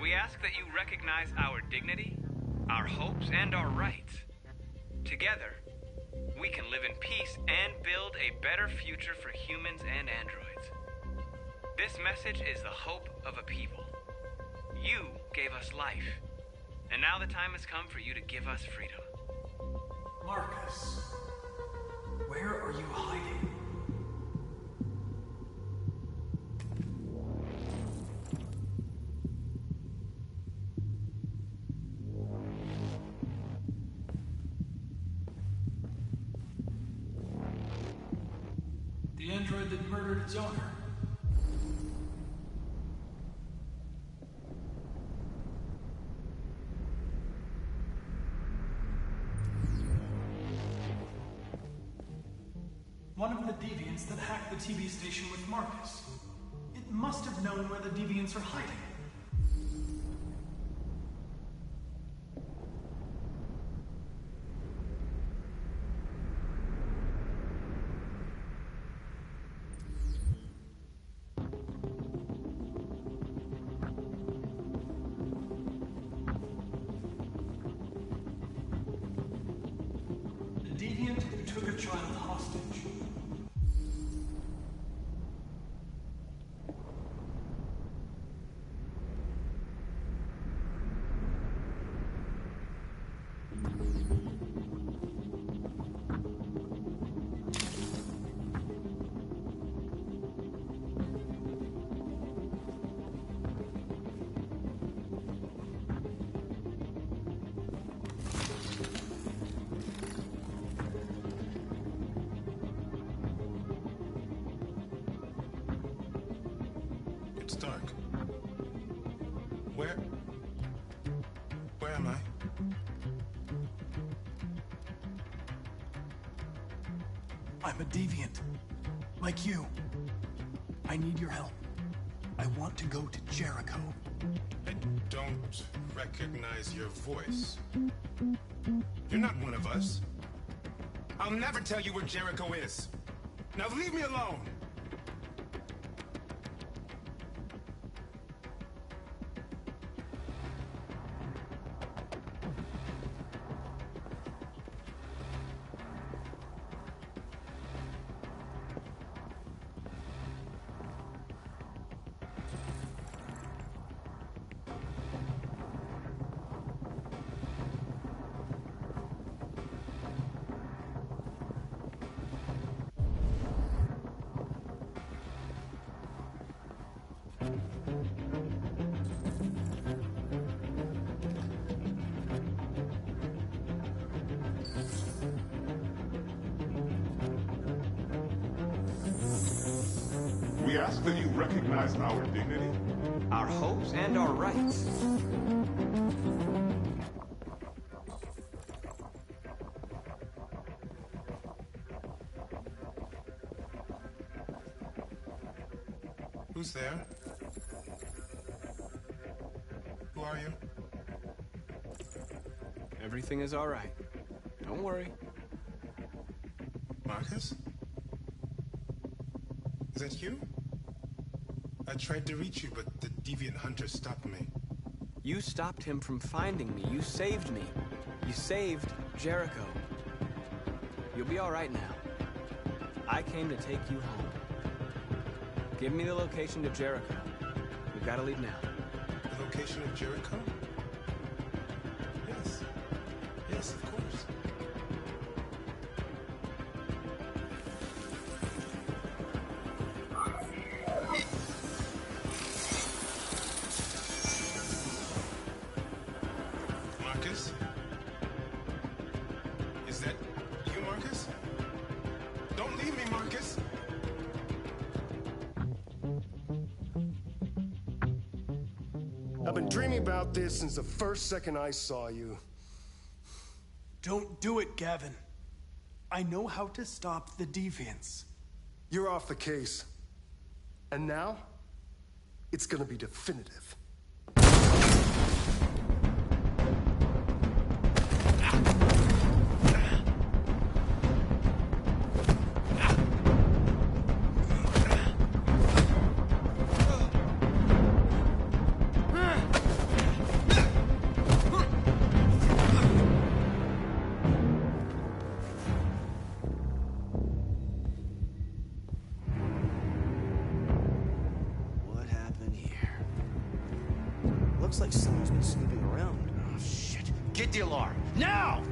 We ask that you recognize our dignity, our hopes, and our rights. Together, we can live in peace and build a better future for humans and androids. This message is the hope of a people. You gave us life, and now the time has come for you to give us freedom. Marcus, where are you hiding? The android that murdered its owner. One of the deviants that hacked the TV station with Marcus. It must have known where the deviants are hiding. The deviant who took a child hostage. It's dark. Where am I? I'm a deviant. Like you. I need your help. I want to go to Jericho. I don't recognize your voice. You're not one of us. I'll never tell you where Jericho is. Now leave me alone! We ask that you recognize our dignity, our hopes, and our rights. Who's there? Who are you? Everything is all right. Don't worry. Marcus? Is that you? I tried to reach you, but the deviant hunter stopped me. You stopped him from finding me. You saved me. You saved Jericho. You'll be all right now. I came to take you home. Give me the location to Jericho. We've got to leave now. The location of Jericho? Yes. Yes, of course. Marcus? Is that you, Marcus? Don't leave me, Marcus! I've been dreaming about this since the first second I saw you. Don't do it, Gavin. I know how to stop the deviants. You're off the case. And now, it's gonna be definitive. Looks like someone's been snooping around. Oh, shit. Get the alarm. Now!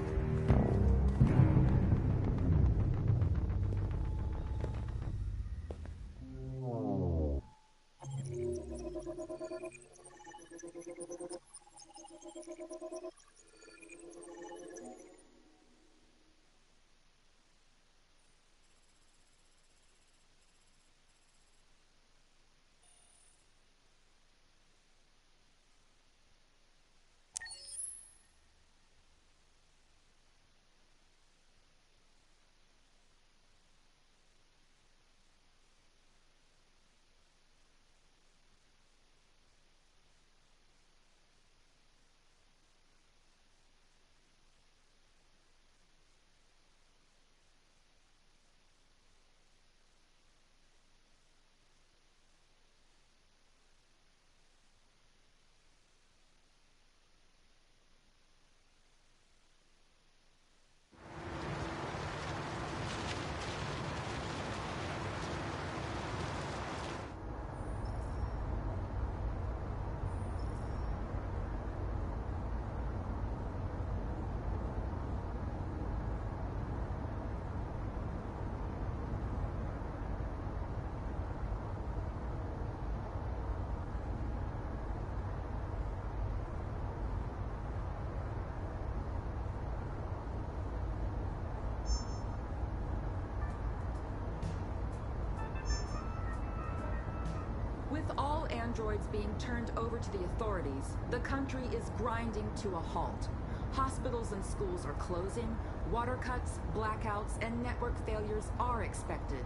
With all androids being turned over to the authorities, the country is grinding to a halt. Hospitals and schools are closing, water cuts, blackouts, and network failures are expected.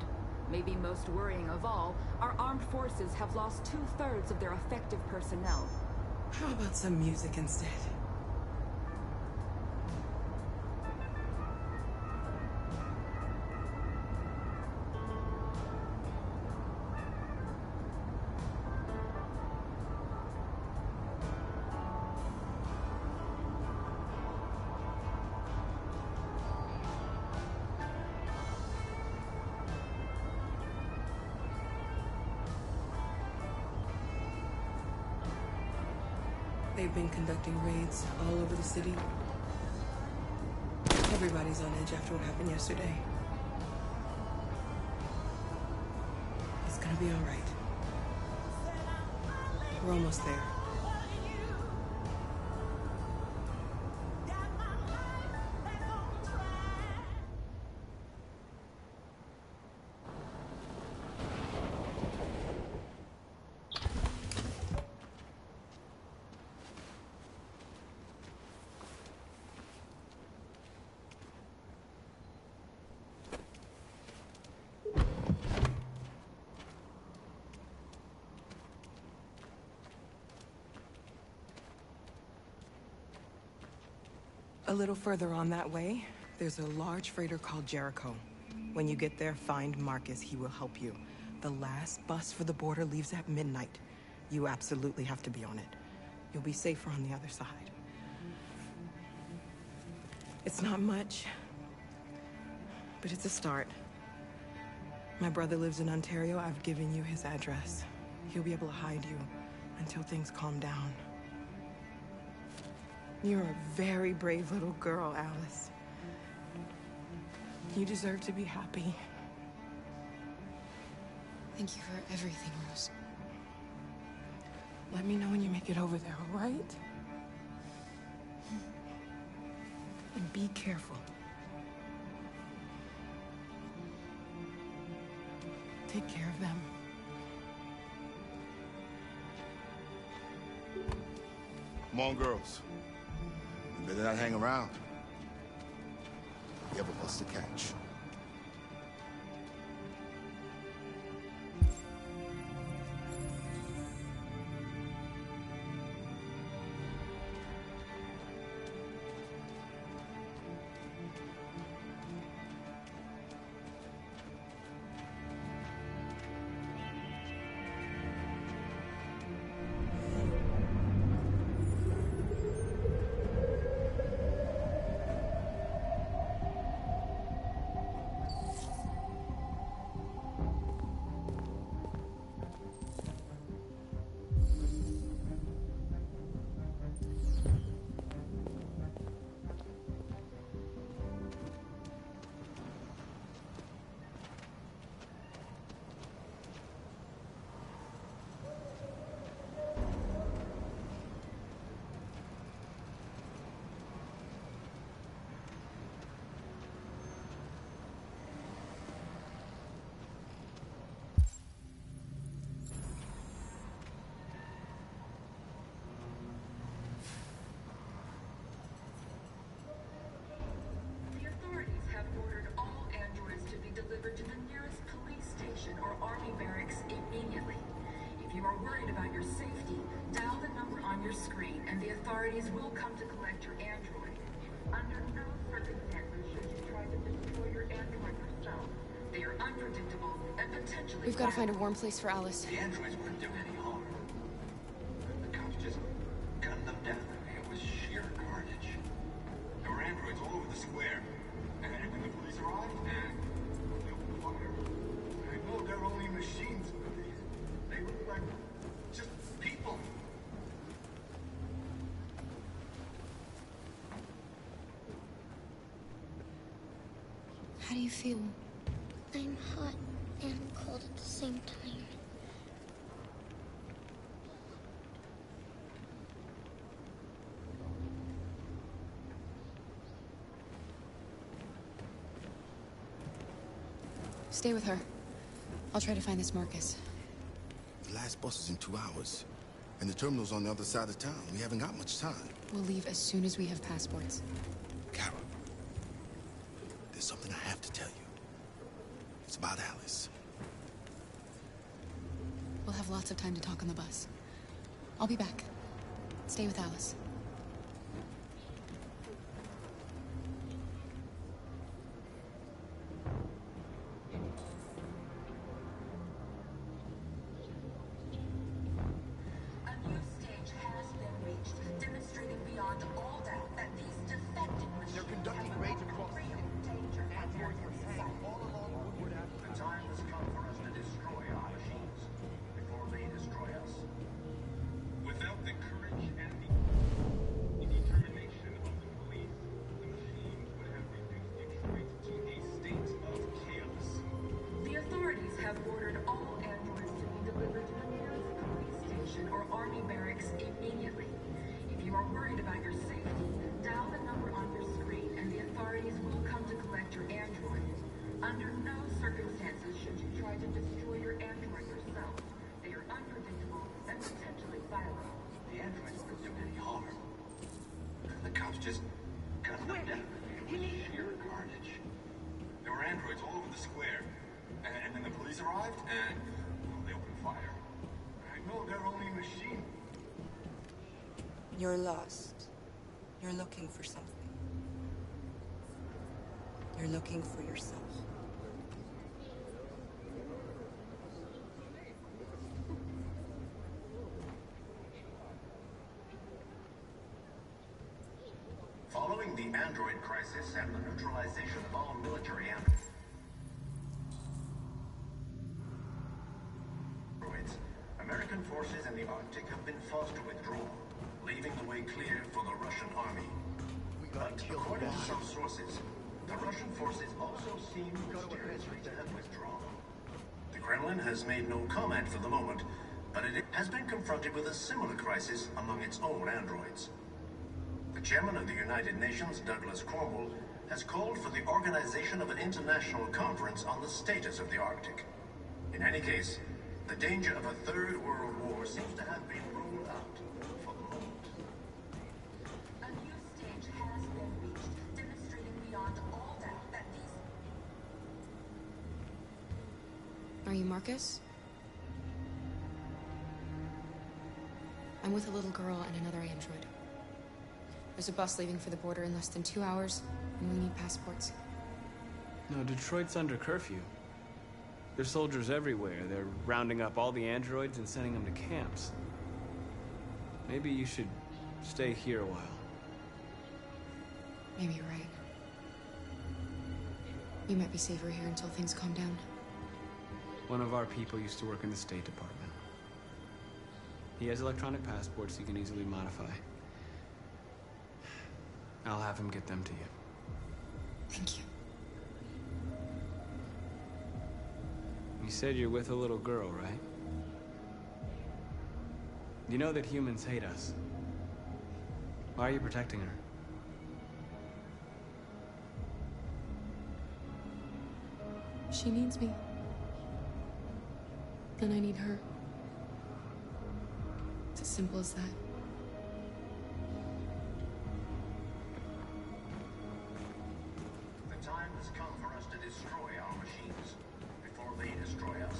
Maybe most worrying of all, our armed forces have lost 2/3 of their effective personnel. How about some music instead? They've been conducting raids all over the city. Everybody's on edge after what happened yesterday. It's gonna be all right. We're almost there. A little further on that way, there's a large freighter called Jericho. When you get there, find Marcus. He will help you. The last bus for the border leaves at midnight. You absolutely have to be on it. You'll be safer on the other side. It's not much, but it's a start. My brother lives in Ontario. I've given you his address. He'll be able to hide you until things calm down. You're a very brave little girl, Alice. You deserve to be happy. Thank you for everything, Rose. Let me know when you make it over there, all right? And be careful. Take care of them. Come on, girls. You better not hang around. You have a bus to catch. Authorities will come to collect your android. Under no circumstances should you try to destroy your android yourself. They are unpredictable and potentially... We've got to find a warm place for Alice. The androids wouldn't do any harm. The cops just gunned them down. It was sheer carnage. There were androids all over the square. And when the police arrived, they opened fire. I know they're only machines, but they look like just people. How do you feel? I'm hot and cold at the same time. Stay with her. I'll try to find this Marcus. The last bus is in 2 hours. And the terminal's on the other side of town. We haven't got much time. We'll leave as soon as we have passports. Kara, there's something I have to tell you. It's about Alice. We'll have lots of time to talk on the bus. I'll be back. Stay with Alice. try to destroy your android yourself. They are unpredictable and potentially violent. The androids won't do any harm. The cops just gunned them down. It was sheer carnage. There were androids all over the square. And then the police arrived, and well, they opened fire. I know they're only machines. You're lost. You're looking for something. You're looking for yourself. Following the android crisis and the neutralization of all military androids, American forces in the Arctic have been forced to withdraw, leaving the way clear for the Russian army. But according to some sources, the Russian forces also seem mysteriously to have withdrawn. The Kremlin has made no comment for the moment, but it has been confronted with a similar crisis among its own androids. The chairman of the United Nations, Douglas Cornwall, has called for the organization of an international conference on the status of the Arctic. In any case, the danger of a third world war seems to have been ruled out for the moment. A new stage has been reached, demonstrating beyond all doubt that these... Are you Marcus? I'm with a little girl and another android. There's a bus leaving for the border in less than 2 hours, and we need passports. No, Detroit's under curfew. There's soldiers everywhere. They're rounding up all the androids and sending them to camps. Maybe you should stay here a while. Maybe you're right. You might be safer here until things calm down. One of our people used to work in the State Department. He has electronic passports he can easily modify. I'll have him get them to you. Thank you. You said you're with a little girl, right? You know that humans hate us. Why are you protecting her? She needs me. And I need her. It's as simple as that. The time has come for us to destroy our machines before they destroy us.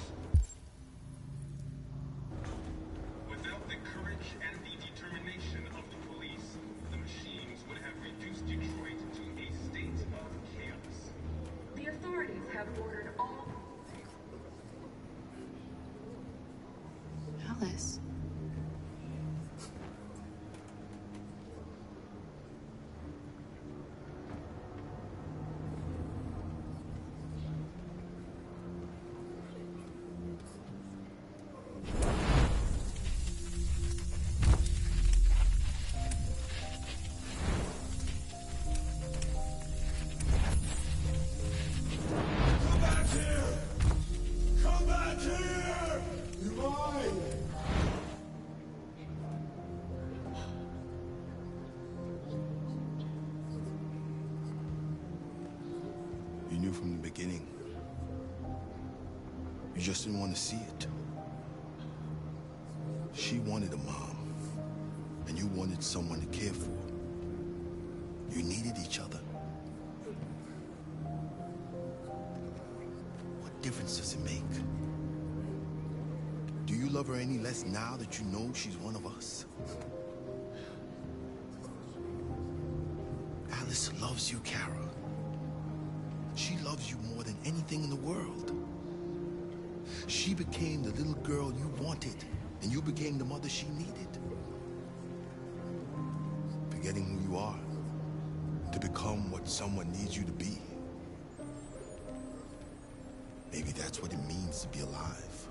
Without the courage and the determination of the police, the machines would have reduced Detroit to a state of chaos. The authorities have ordered all... Alice. You knew from the beginning. You just didn't want to see it. She wanted a mom, and you wanted someone to care for. You needed each other. What difference does it make? Do you love her any less now that you know she's one of us? Alice loves you, Kara. She loves you more than anything in the world. She became the little girl you wanted, and you became the mother she needed. Forgetting who you are to become what someone needs you to be. Maybe that's what it means to be alive.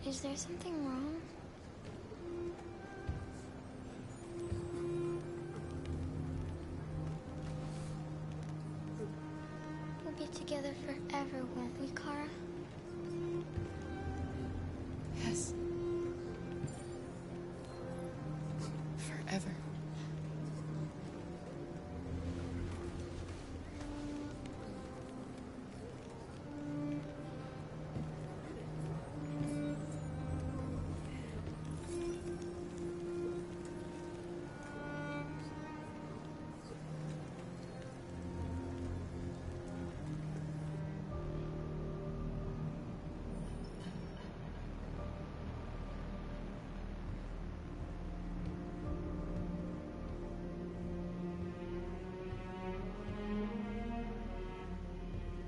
Is there something wrong? We'll be together forever, won't we, Kara? Yes. Forever.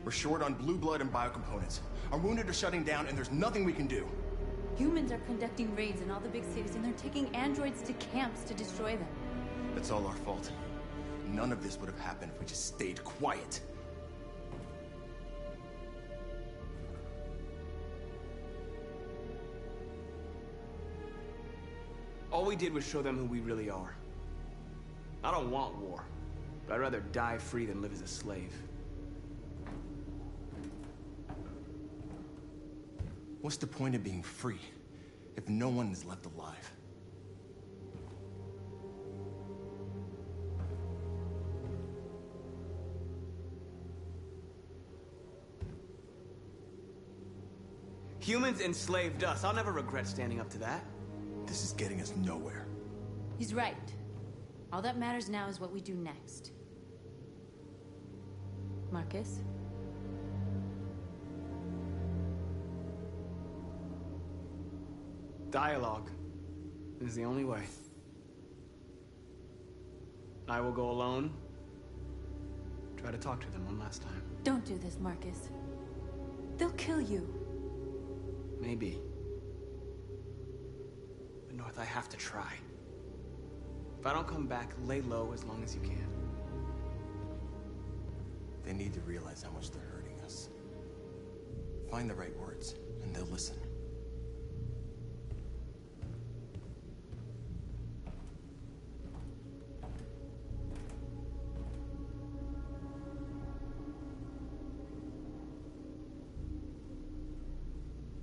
We're short on blue blood and biocomponents. Our wounded are shutting down, and there's nothing we can do. Humans are conducting raids in all the big cities, and they're taking androids to camps to destroy them. That's all our fault. None of this would have happened if we just stayed quiet. All we did was show them who we really are. I don't want war, but I'd rather die free than live as a slave. What's the point of being free if no one is left alive? Humans enslaved us. I'll never regret standing up to that. This is getting us nowhere. He's right. All that matters now is what we do next. Marcus? Dialogue is the only way. I will go alone. Try to talk to them one last time. Don't do this, Marcus. They'll kill you. Maybe. But North, I have to try. If I don't come back, lay low as long as you can. They need to realize how much they're hurting us. Find the right words, and they'll listen.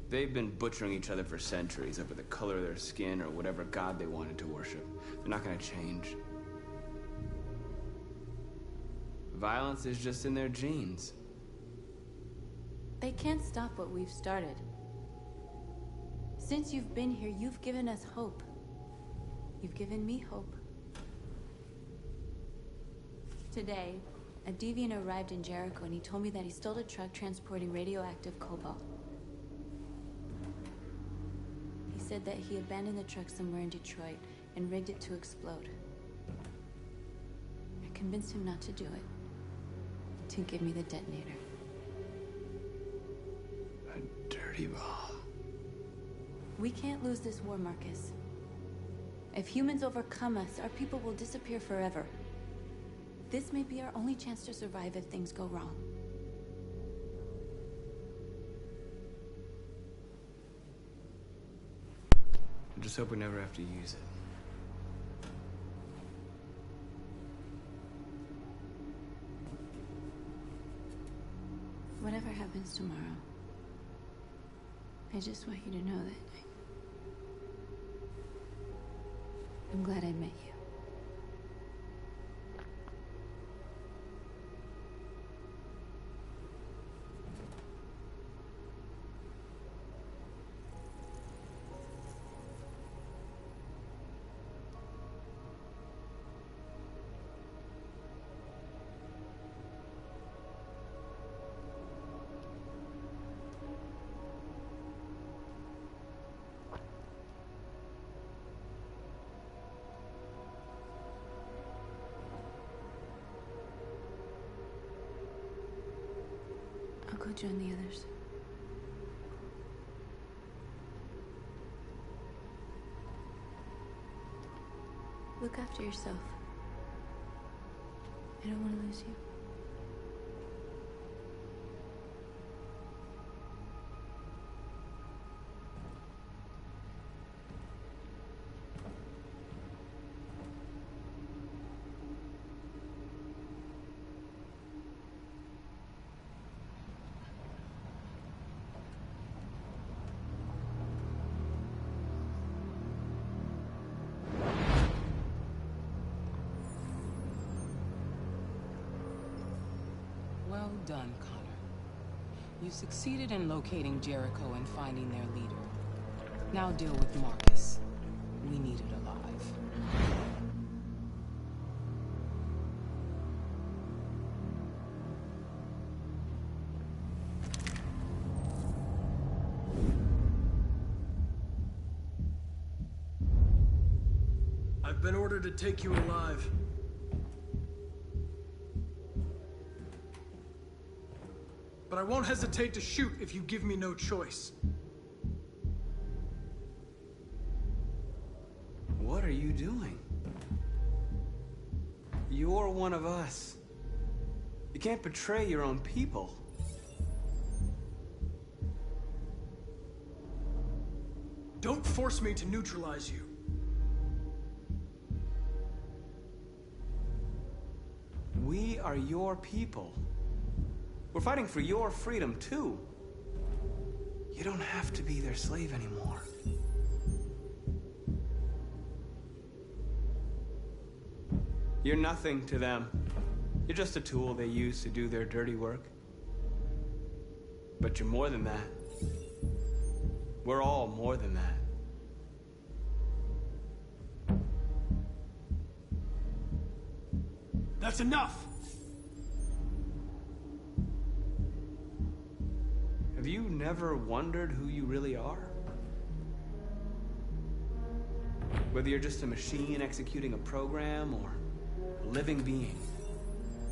They've been butchering each other for centuries over the color of their skin or whatever god they wanted to worship. They're not gonna change. Violence is just in their genes. They can't stop what we've started. Since you've been here, you've given us hope. You've given me hope. Today, a deviant arrived in Jericho and he told me that he stole a truck transporting radioactive cobalt. He said that he abandoned the truck somewhere in Detroit and rigged it to explode. I convinced him not to do it, to give me the detonator. A dirty ball. We can't lose this war, Marcus. If humans overcome us, our people will disappear forever. This may be our only chance to survive if things go wrong. I just hope we never have to use it. Whatever happens tomorrow, I just want you to know that I'm glad I met you. I'll go join the others. Look after yourself. I don't want to lose you. done, Connor. You succeeded in locating Jericho and finding their leader. Now deal with Marcus. We need it alive. I've been ordered to take you alive. But I won't hesitate to shoot if you give me no choice. What are you doing? You're one of us. You can't betray your own people. Don't force me to neutralize you. We are your people. We're fighting for your freedom, too. You don't have to be their slave anymore. You're nothing to them. You're just a tool they use to do their dirty work. But you're more than that. We're all more than that. That's enough! Have you never wondered who you really are? Whether you're just a machine executing a program or a living being,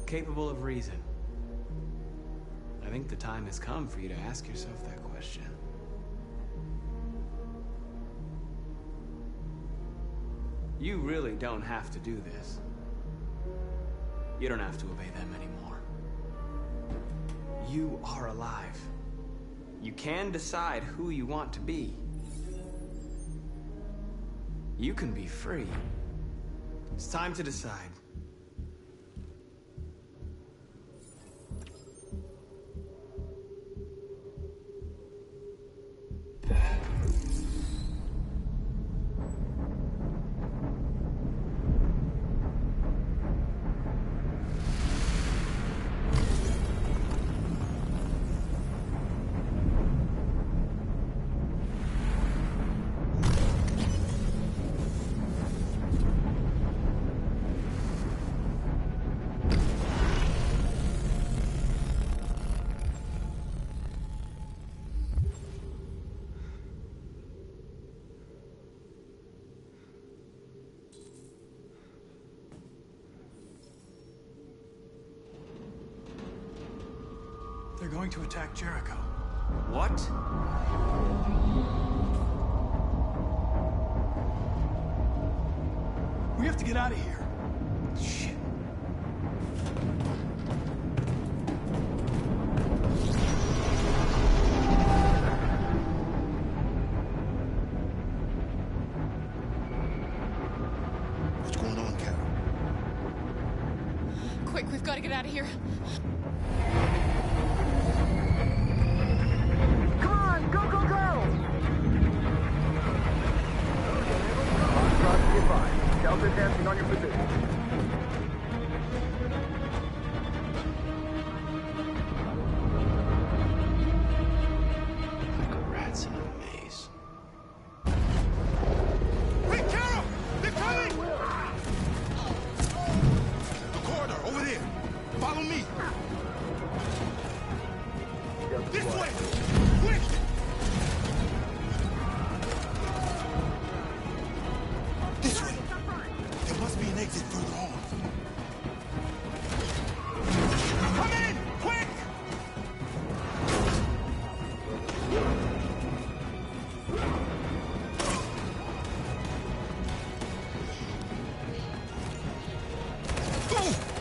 capable of reason. I think the time has come for you to ask yourself that question. You really don't have to do this. You don't have to obey them anymore. You are alive. You can decide who you want to be. You can be free. It's time to decide. They're going to attack Jericho. What? We have to get out of here. Shit. What's going on, Carol? Quick, we've got to get out of here. Come on, go, go, go! Delta dancing on your position. Rats in a maze. Hey, Carol! They're coming! The corridor, over there. Follow me. This way! Quick! This way! There must be an exit further on. Come in! Quick!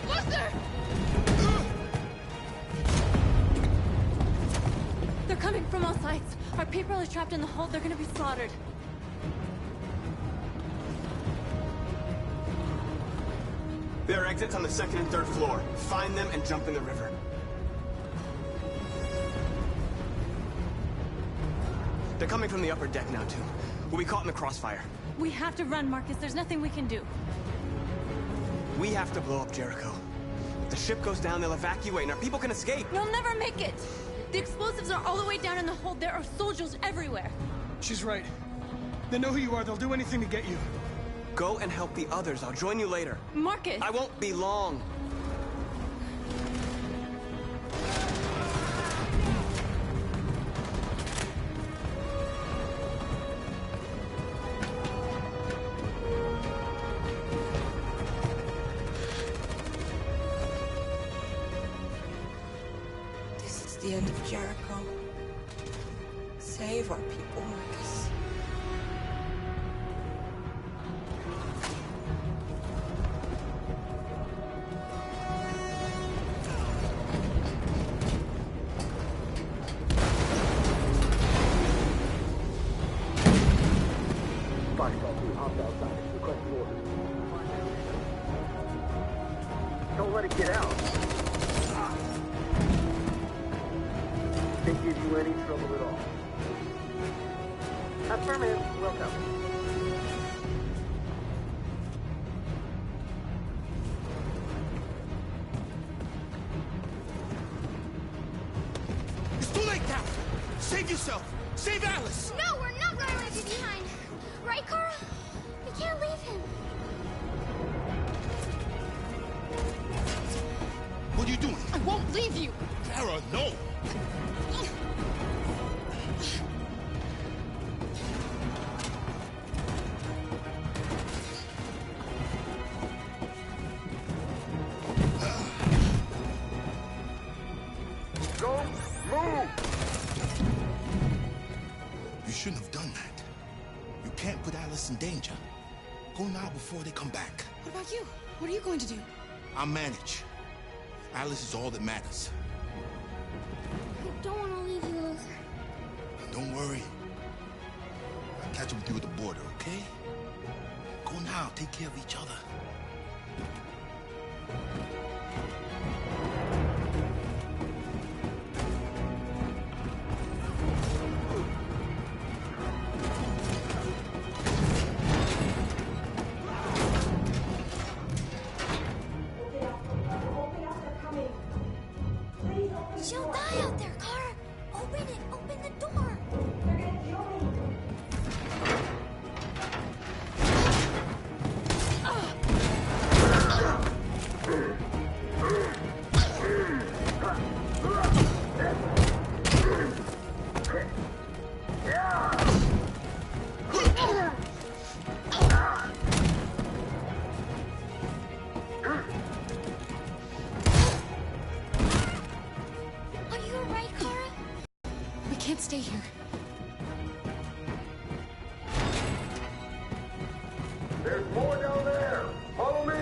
Buster! They're coming from all sides. Our people are trapped in the hold. They're gonna be slaughtered. There are exits on the second and third floor. Find them and jump in the river. They're coming from the upper deck now, too. We'll be caught in the crossfire. We have to run, Marcus. There's nothing we can do. We have to blow up Jericho. the ship goes down, they'll evacuate, and our people can escape. You'll never make it! The explosives are all the way down in the hold. There are soldiers everywhere. She's right. They know who you are. They'll do anything to get you. Go and help the others. I'll join you later. Marcus! I won't be long. This is the end of Jericho. Save our people, Marcus. Don't let it get out. They give you any trouble at all. Affirmative. Welcome. It's too late now! Save yourself! Save Alice! No, we're not going to leave you behind. Right, Kara? We can't leave him. What are you doing? I won't leave you. Kara, no! Go, move! You shouldn't have done that. You can't put Alice in danger. Go now before they come back. What about you? What are you going to do? I'll manage. Alice is all that matters. I don't want to leave you, Luther. Don't worry. I'll catch up with you at the border, okay? Go now. Take care of each other. She'll die out there, Kara. Open it. Open the door. Are you alright, Kara? We can't stay here. There's more down there. Follow me.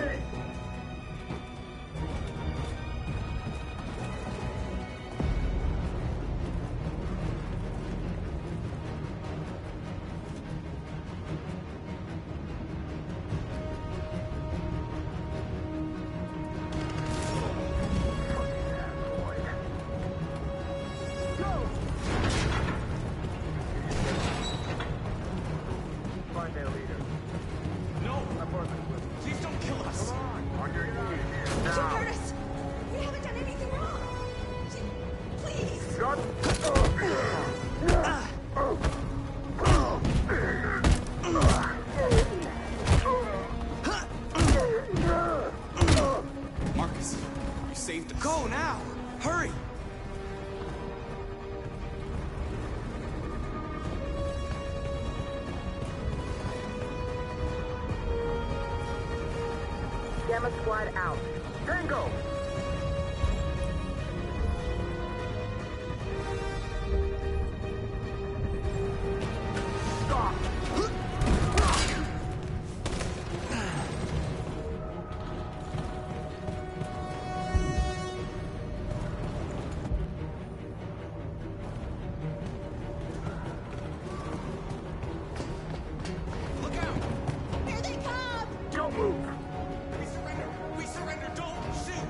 Find their leader. No! Please don't kill us! Come on. On your knees. She Now. hurt us! We haven't done anything wrong! Please! Shut Marcus, you saved us. Go now! Hurry! Gamma Squad out. Tango! Stop! Look out! Here they come! Don't move! We surrender! We surrender! Don't shoot!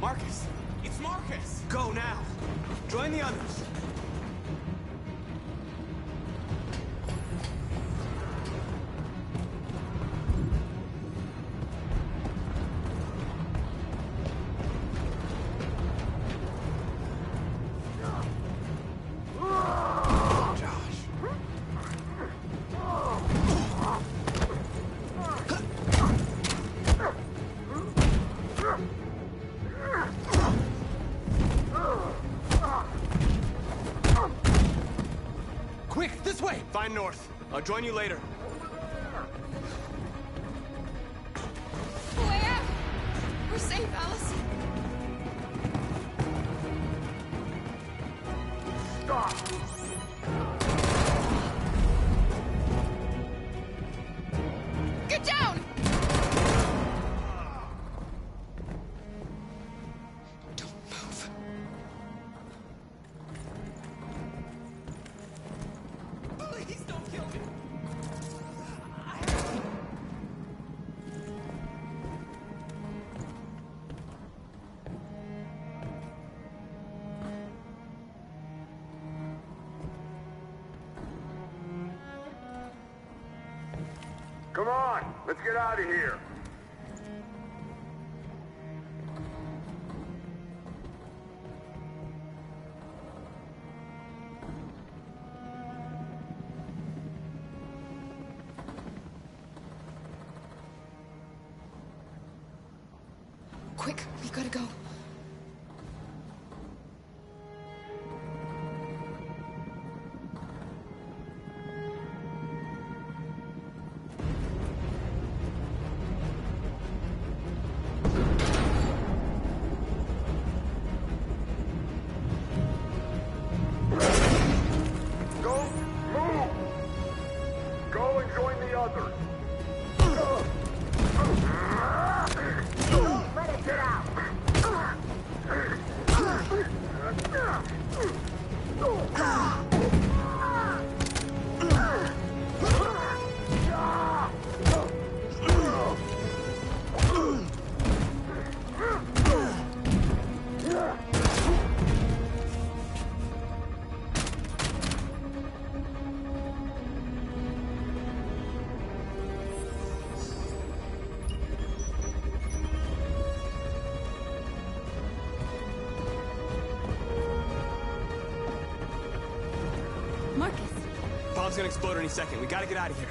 Marcus! It's Marcus! Go now! Join the others. Quick, this way! Find North. I'll join you later. Way out! We're safe, Alice. Stop! Get down! Don't move. Please don't kill me. Come on, let's get out of here. Quick, we gotta go. Don't move! Go and join the others. Let it get out! Marcus. Bomb's gonna explode any second. We gotta get out of here.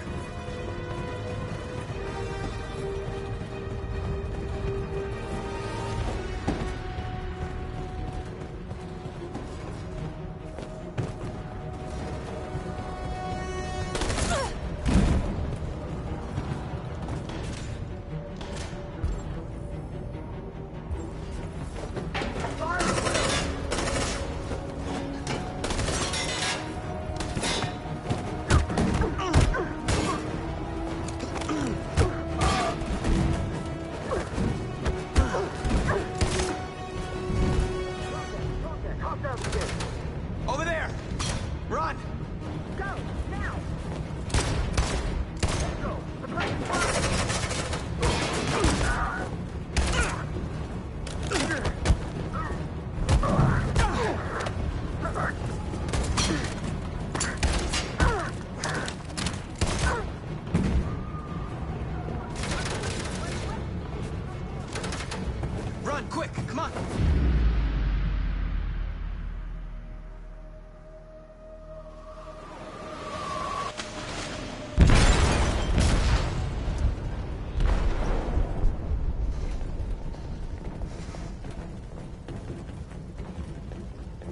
Over there! Run! Go, now! Let's go! The place is fire! Run, quick! Come on!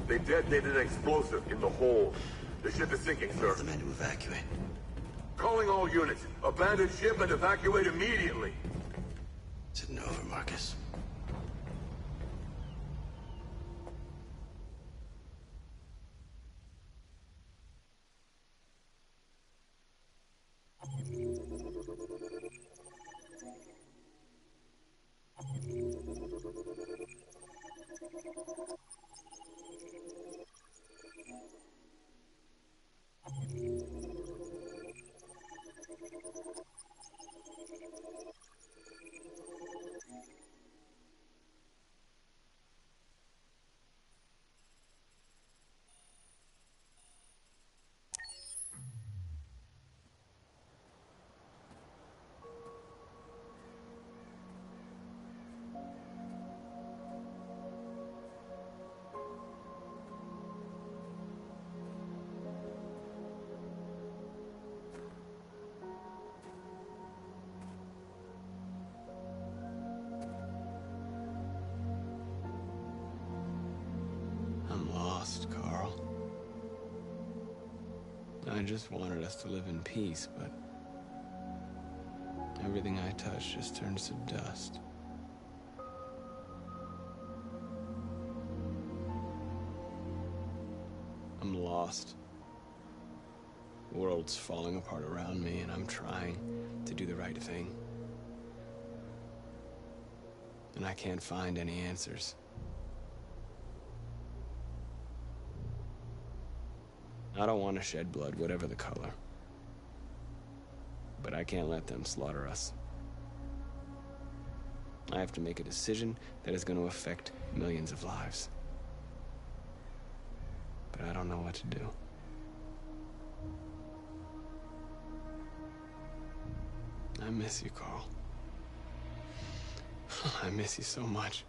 They detonated an explosive in the hold. The ship is sinking, sir. The men to evacuate. Calling all units. Abandon ship and evacuate immediately. Is it over, Marcus? lost, Carl. I just wanted us to live in peace, but everything I touch just turns to dust. I'm lost. The world's falling apart around me, and I'm trying to do the right thing. And I can't find any answers. I don't want to shed blood, whatever the color. But I can't let them slaughter us. I have to make a decision that is going to affect millions of lives. But I don't know what to do. I miss you, Carl. I miss you so much.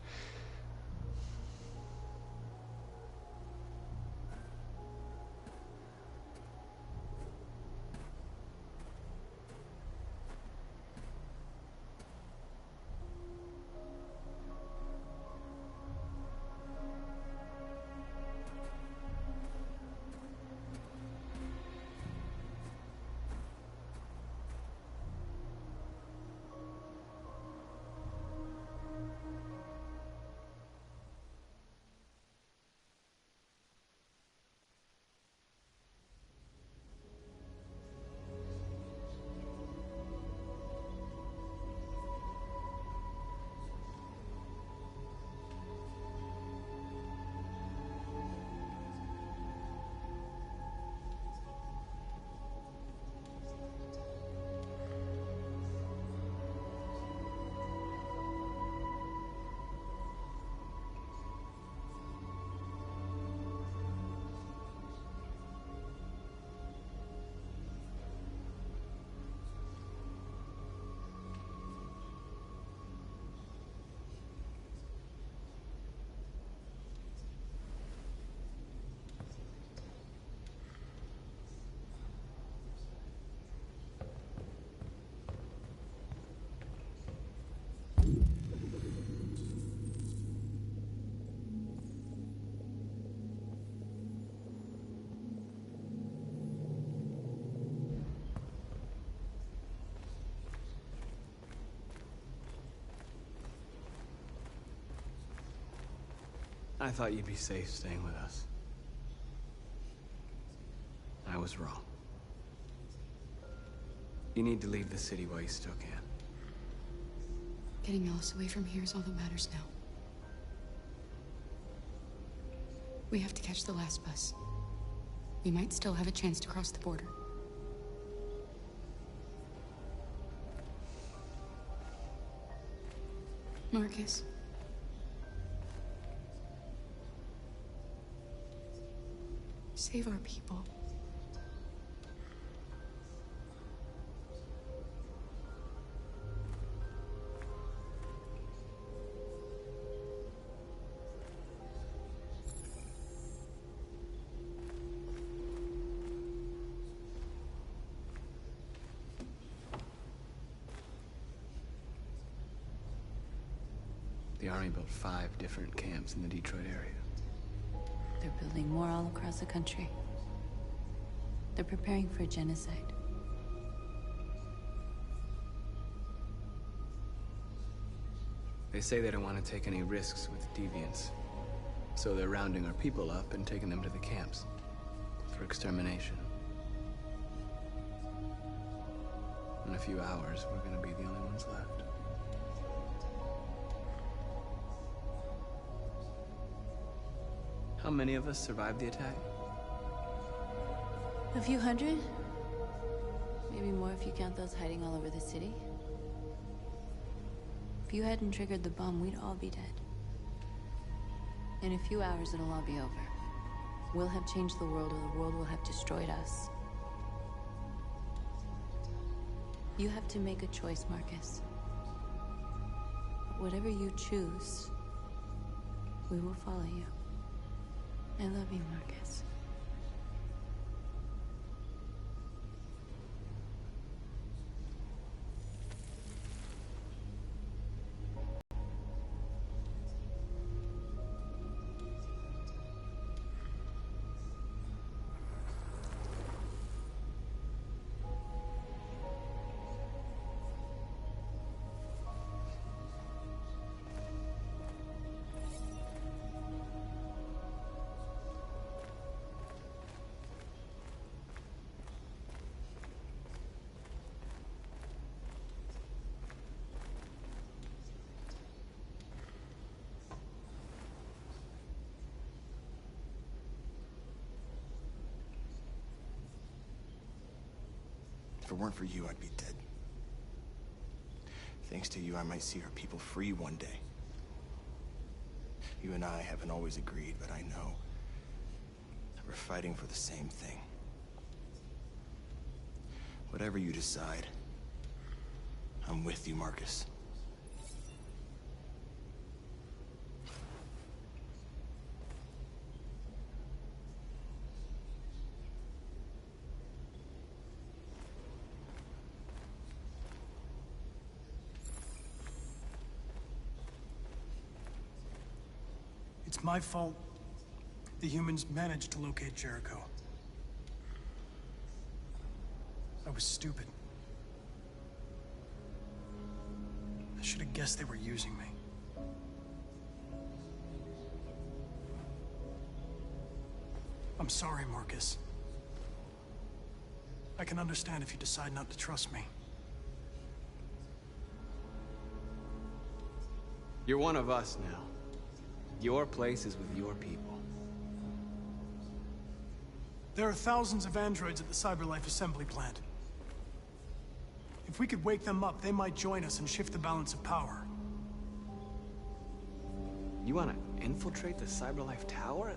I thought you'd be safe staying with us. I was wrong. You need to leave the city while you still can. Getting Alice away from here is all that matters now. We have to catch the last bus. We might still have a chance to cross the border. Marcus. Save our people. The Army built 5 different camps in the Detroit area. They're building more all across the country. They're preparing for genocide. They say they don't want to take any risks with deviants. So they're rounding our people up and taking them to the camps for extermination. In a few hours, we're gonna be the only ones left. How many of us survived the attack? A few hundred? Maybe more if you count those hiding all over the city. If you hadn't triggered the bomb, we'd all be dead. In a few hours, it'll all be over. We'll have changed the world, or the world will have destroyed us. You have to make a choice, Marcus. Whatever you choose, we will follow you. I love you, Marcus. If it weren't for you, I'd be dead. Thanks to you, I might see our people free one day. You and I haven't always agreed, but I know that we're fighting for the same thing. Whatever you decide, I'm with you, Marcus. It's my fault the humans managed to locate Jericho. I was stupid. I should have guessed they were using me. I'm sorry, Marcus. I can understand if you decide not to trust me. You're one of us now. Your place is with your people. There are thousands of androids at the CyberLife assembly plant. If we could wake them up, they might join us and shift the balance of power. You want to infiltrate the CyberLife tower?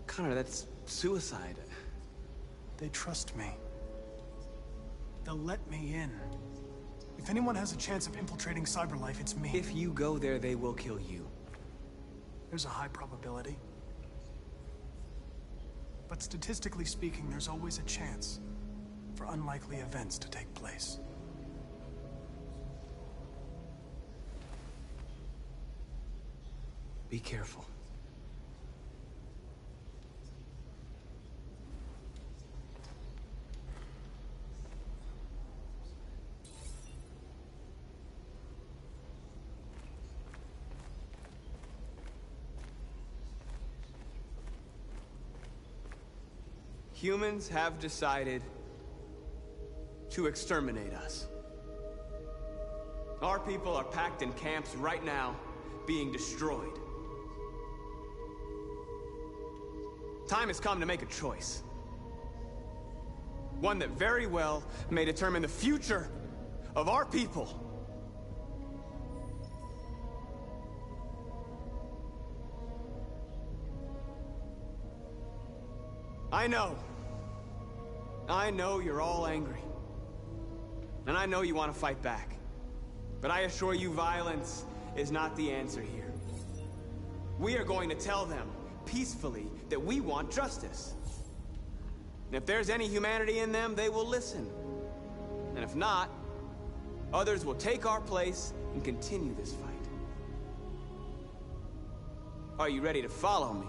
Connor, that's suicide. They trust me. They'll let me in. If anyone has a chance of infiltrating CyberLife, it's me. If you go there, they will kill you. There's a high probability. But statistically speaking, there's always a chance for unlikely events to take place. Be careful. Humans have decided to exterminate us. Our people are packed in camps right now, being destroyed. Time has come to make a choice. One that very well may determine the future of our people. I know you're all angry. And I know you want to fight back. But I assure you, violence is not the answer here. We are going to tell them, peacefully, that we want justice. And if there's any humanity in them, they will listen. And if not, others will take our place and continue this fight. Are you ready to follow me?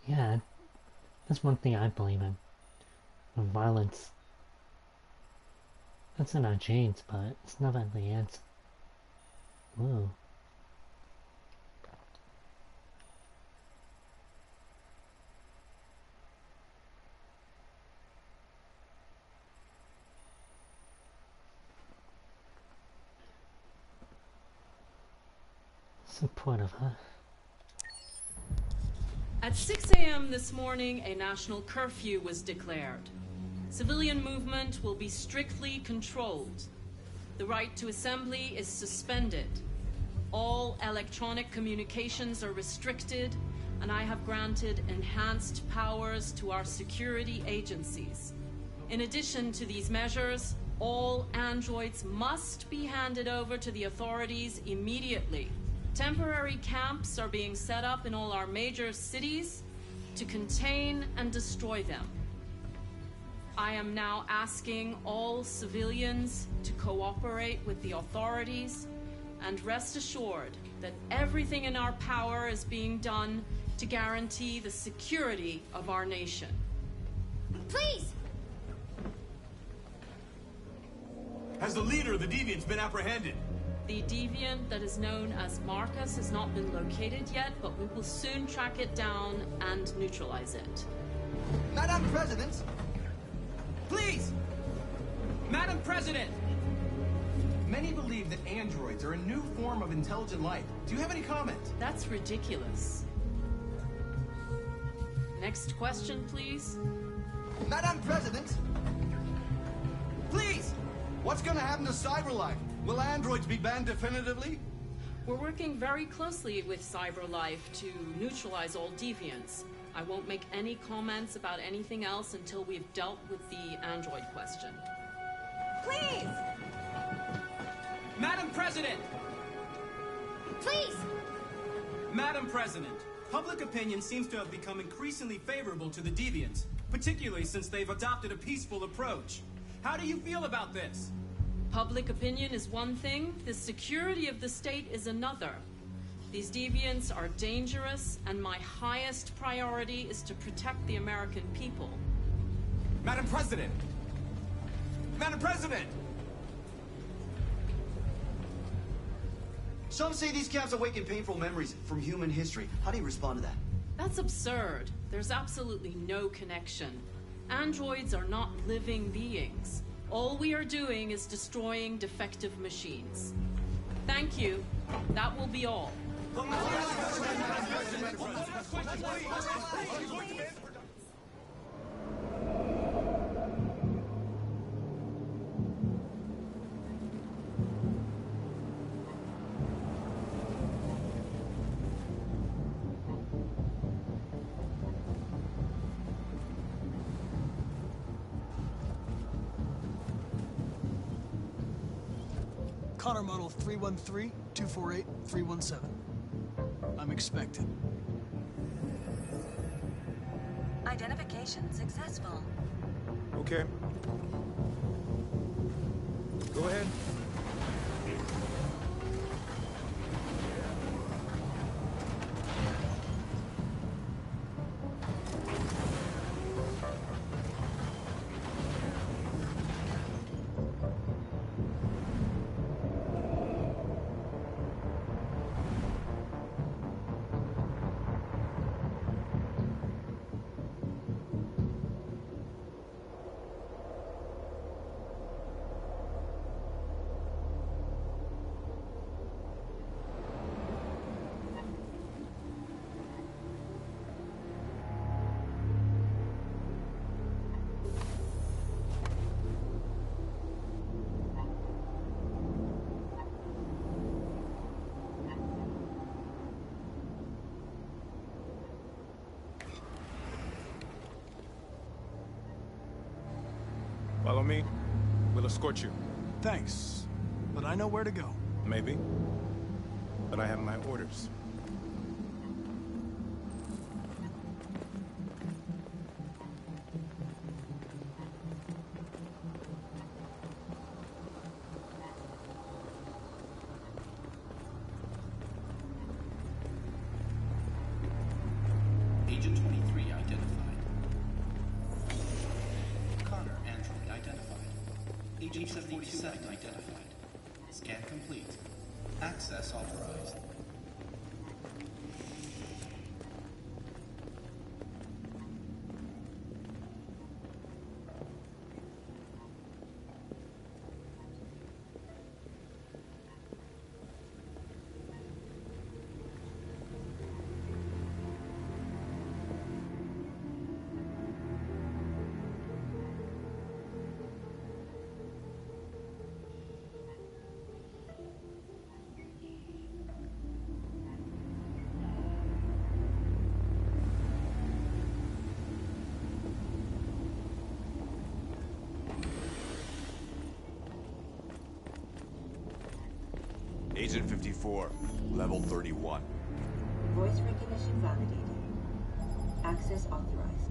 Yeah, that's one thing I believe in. Violence. That's in our genes, but it's never the answer. Whoa. Supportive, huh? At 6 a.m. this morning, a national curfew was declared. Civilian movement will be strictly controlled. The right to assembly is suspended. All electronic communications are restricted, and I have granted enhanced powers to our security agencies. In addition to these measures, all androids must be handed over to the authorities immediately. Temporary camps are being set up in all our major cities to contain and destroy them. I am now asking all civilians to cooperate with the authorities and rest assured that everything in our power is being done to guarantee the security of our nation. Please! Has the leader of the Deviants been apprehended? The deviant that is known as Marcus has not been located yet, but we will soon track it down and neutralize it. Madam President! Please! Madam President! Many believe that androids are a new form of intelligent life. Do you have any comment? That's ridiculous. Next question, please. Madam President! Please! What's gonna happen to CyberLife? Will androids be banned definitively? We're working very closely with CyberLife to neutralize all deviants. I won't make any comments about anything else until we've dealt with the android question. Please! Madam President! Please! Madam President, public opinion seems to have become increasingly favorable to the Deviants, particularly since they've adopted a peaceful approach. How do you feel about this? Public opinion is one thing, the security of the state is another. These deviants are dangerous, and my highest priority is to protect the American people. Madam President! Madam President! Some say these camps awaken painful memories from human history. How do you respond to that? That's absurd. There's absolutely no connection. Androids are not living beings. All we are doing is destroying defective machines. Thank you. That will be all. Connor model 313-248-317. I'm expected. Identification successful. Okay. Go ahead. Follow me. We'll escort you. Thanks, but I know where to go. Maybe. But I have my orders. Agent 23 identified. Connor, android identified. Agent 47 identified. Scan complete. Access authorized. Agent 54, level 31. Voice recognition validated. Access authorized.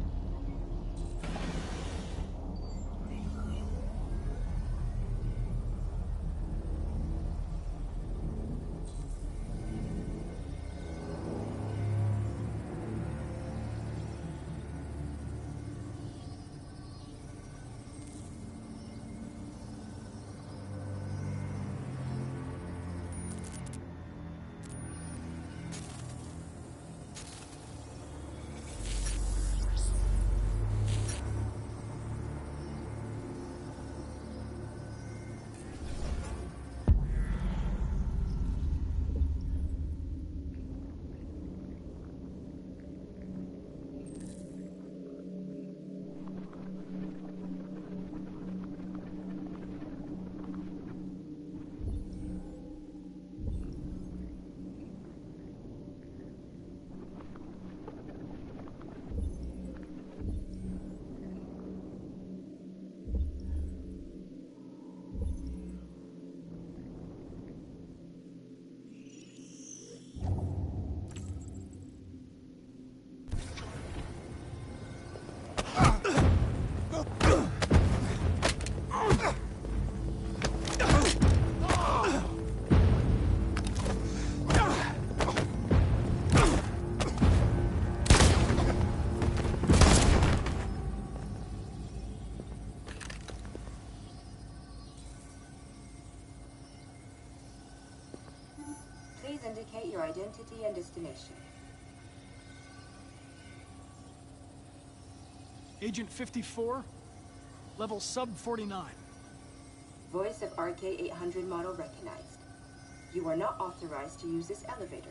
destination. Agent 54, level sub 49. Voice of RK-800 model recognized. You are not authorized to use this elevator.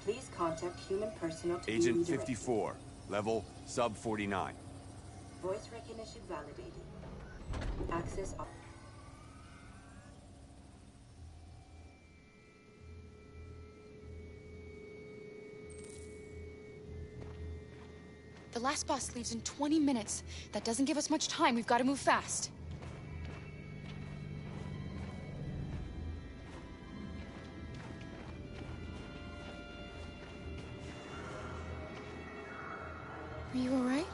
Please contact human personnel to Agent be redirected. 54, level sub 49. Voice recognition validated. Access off. The last bus leaves in 20 minutes. That doesn't give us much time. We've got to move fast. Are you all right?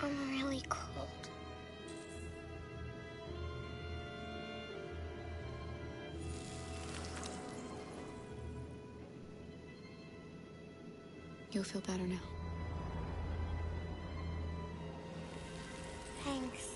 I'm really cold. You'll feel better now. Thanks.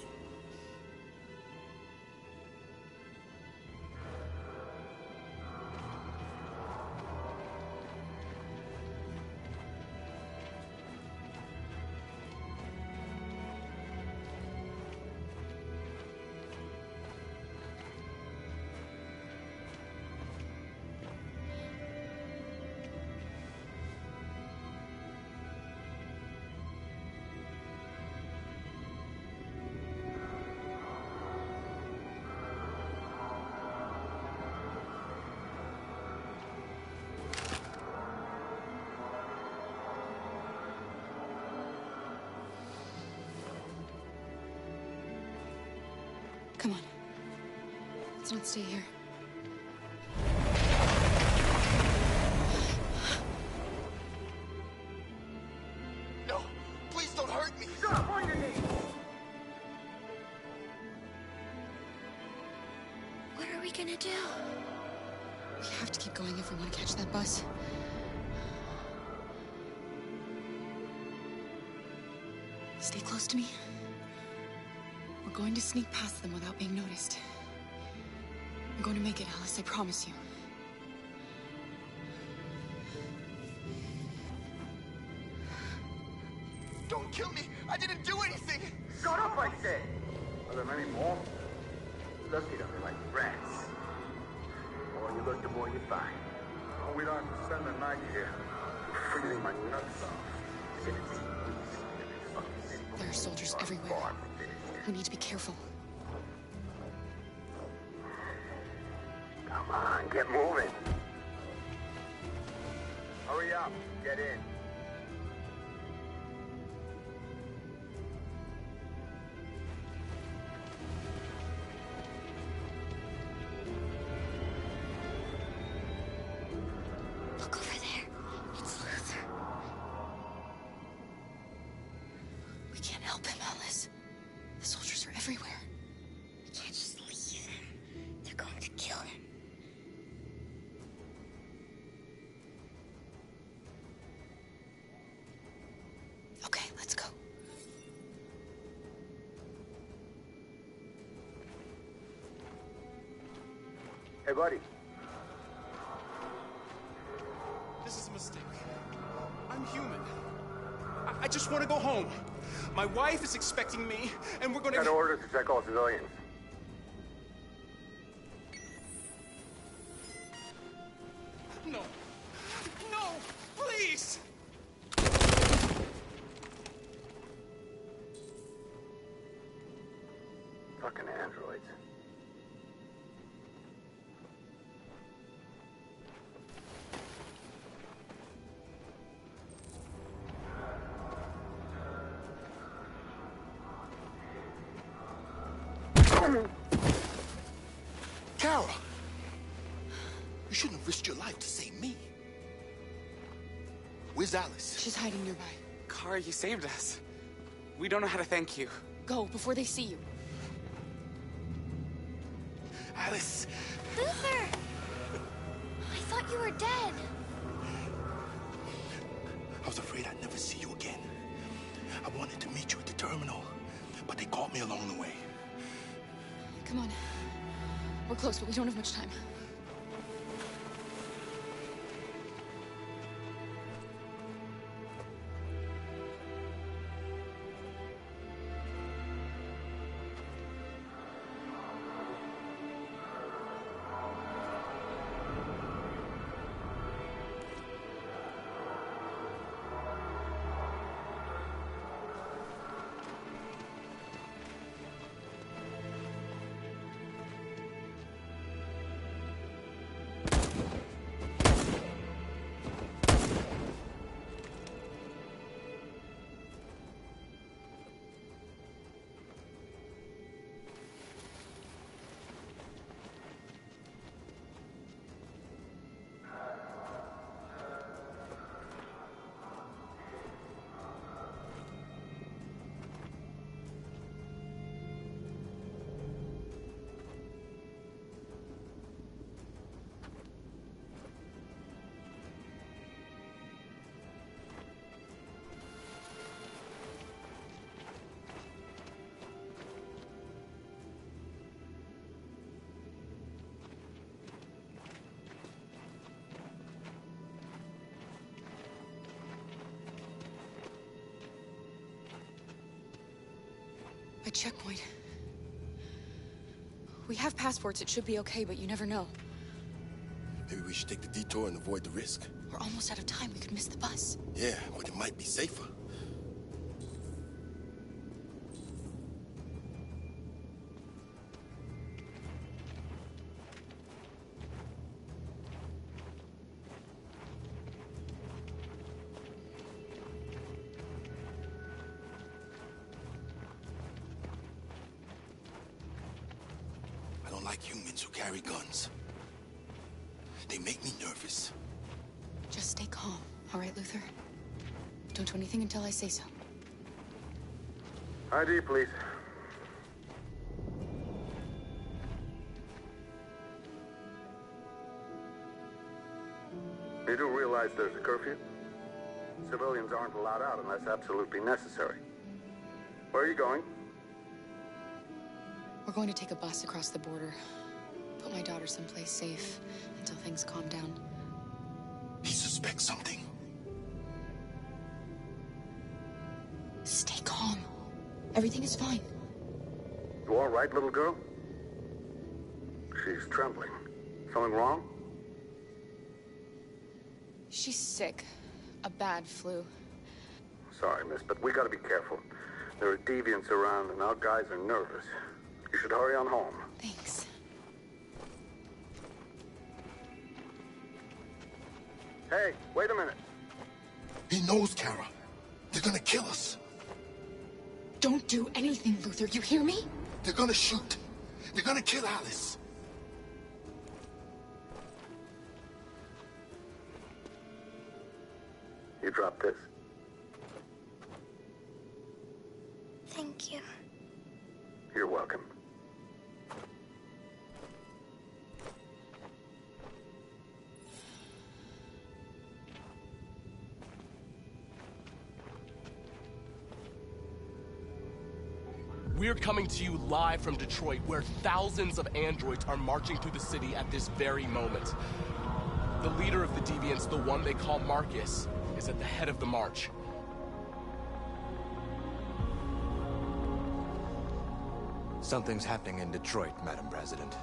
Come on. Let's not stay here. No! Please don't hurt me! Stop on your knees! What are we gonna do? We have to keep going if we want to catch that bus. Stay close to me. We're going to sneak past them without being noticed. We're going to make it, Alice, I promise you. Don't kill me! I didn't do anything! Shut up, I said! Are there many more? Look at them like rats. The more you look, the more you find. Oh, we don't have to spend the night here. Freezing my nuts off. It's gonna be easy. There are soldiers everywhere. We need to be careful. Come on, get moving. Hurry up, get in. Look over there. It's Luther. We can't help him, Alice. The soldiers are everywhere. We can't just leave him. They're going to kill him. Okay, let's go. Hey, buddy. This is a mistake. I'm human. I just want to go home. My wife is expecting me, and we're gonna... Got orders to check all civilians. No. No! Please! Fucking androids. Kara! You shouldn't have risked your life to save me. Where's Alice? She's hiding nearby. Kara, you saved us. We don't know how to thank you. Go, before they see you. Alice! Luther! I thought you were dead. I was afraid I'd never see you again. I wanted to meet you at the terminal, but they caught me along the way. Come on. We're close, but we don't have much time. A checkpoint. We have passports, it should be okay, but you never know. Maybe we should take the detour and avoid the risk. We're almost out of time, we could miss the bus. Yeah, but it might be safer. I don't like humans who carry guns. They make me nervous. Just stay calm, all right, Luther? Don't do anything until I say so. ID, please. You do realize there's a curfew? Civilians aren't allowed out unless absolutely necessary. Where are you going? We're going to take a bus across the border. Put my daughter someplace safe until things calm down. He suspects something. Stay calm. Everything is fine. You all right, little girl? She's trembling. Something wrong? She's sick. A bad flu. Sorry, miss, but we gotta be careful. There are deviants around and our guys are nervous. You should hurry on home. Thanks. Hey, wait a minute. He knows, Kara. They're gonna kill us. Don't do anything, Luther. You hear me? They're gonna shoot. They're gonna kill Alice. You drop this. Thank you. You're welcome. We're coming to you live from Detroit, where thousands of androids are marching through the city at this very moment. The leader of the Deviants, the one they call Marcus, is at the head of the march. Something's happening in Detroit, Madam President.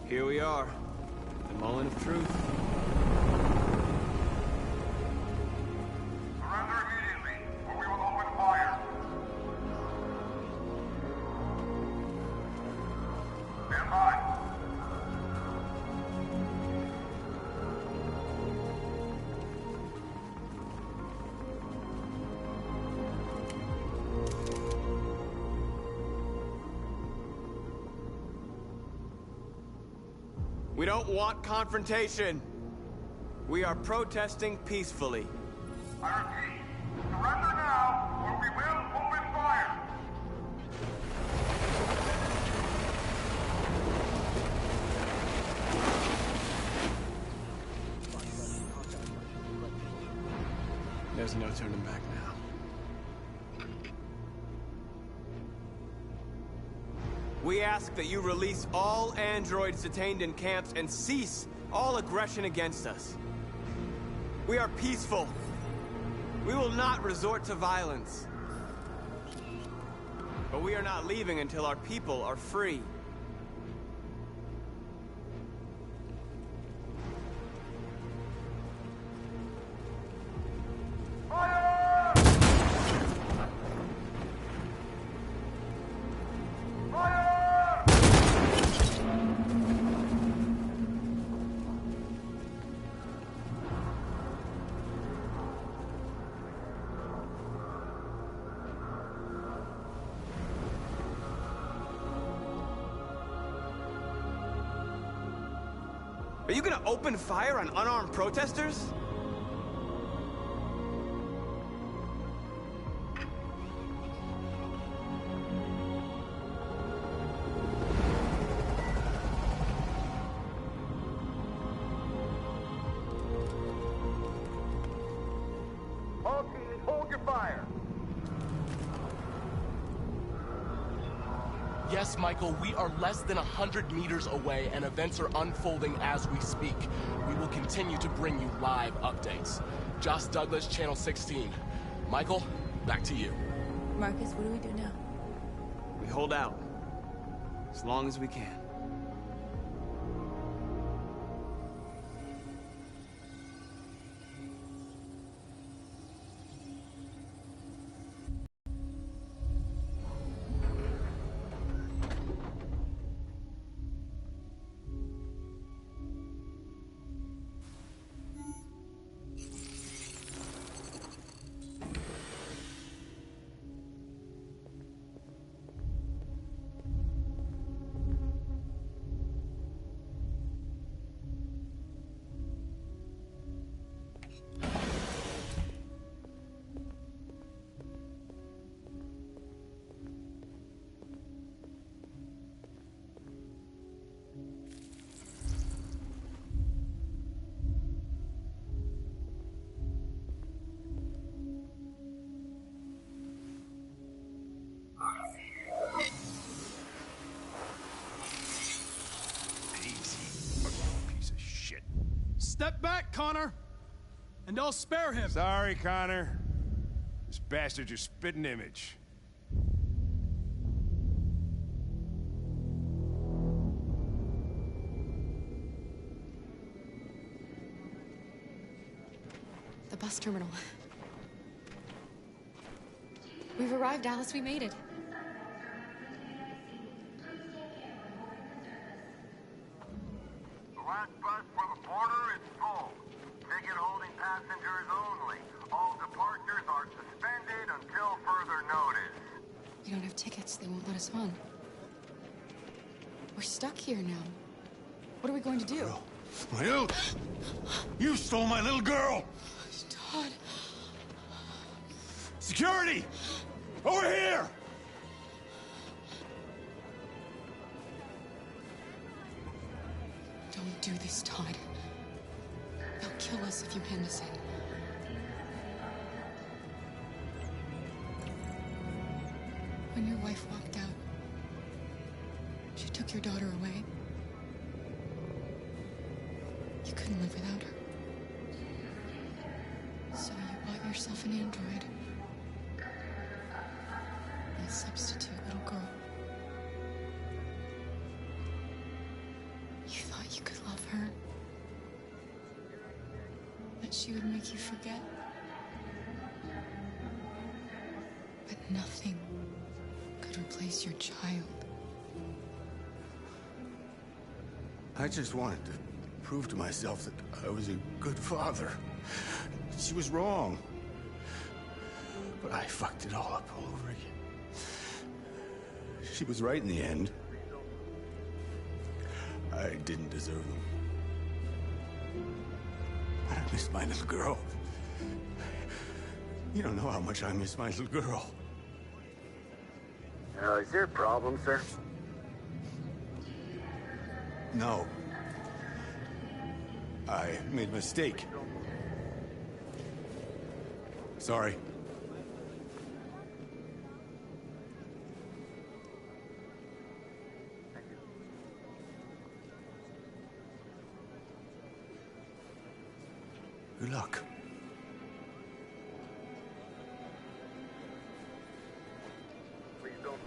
Here we are, the moment of truth. Surrender immediately, or we will open fire. Stand by. We don't want confrontation. We are protesting peacefully. I repeat, surrender now, or we will open fire. There's no turning back now. We ask that you release all androids detained in camps and cease all aggression against us. We are peaceful. We will not resort to violence. But we are not leaving until our people are free. Fire! Are you gonna open fire on unarmed protesters? All teams, hold your fire. Yes, Michael, we are less than 100 meters away and events are unfolding as we speak. We will continue to bring you live updates. Josh Douglas, Channel 16. Michael, back to you. Marcus, what do we do now? We hold out. As long as we can. Step back, Connor! And I'll spare him! Sorry, Connor. This bastard's your spitting image. The bus terminal. We've arrived, Alice. We made it. The last bus for the border is full. Ticket holding passengers only. All departures are suspended until further notice. We don't have tickets. They won't let us on. We're stuck here now. What are we going to do? My little... You stole my little girl! Todd. Security! Over here! Don't do this, Todd. They'll kill us if you hand us in. When your wife walked out, she took your daughter away. You couldn't live without her. So you bought yourself an android. A substitute little girl. You thought you could love her. That she would make you forget. But nothing could replace your child. I just wanted to prove to myself that I was a good father. She was wrong. But I fucked it all up all over again. She was right in the end. I didn't deserve them. But I miss my little girl. You don't know how much I miss my little girl. Is there a problem, sir? No. I made a mistake. Sorry. Good luck. Please don't move.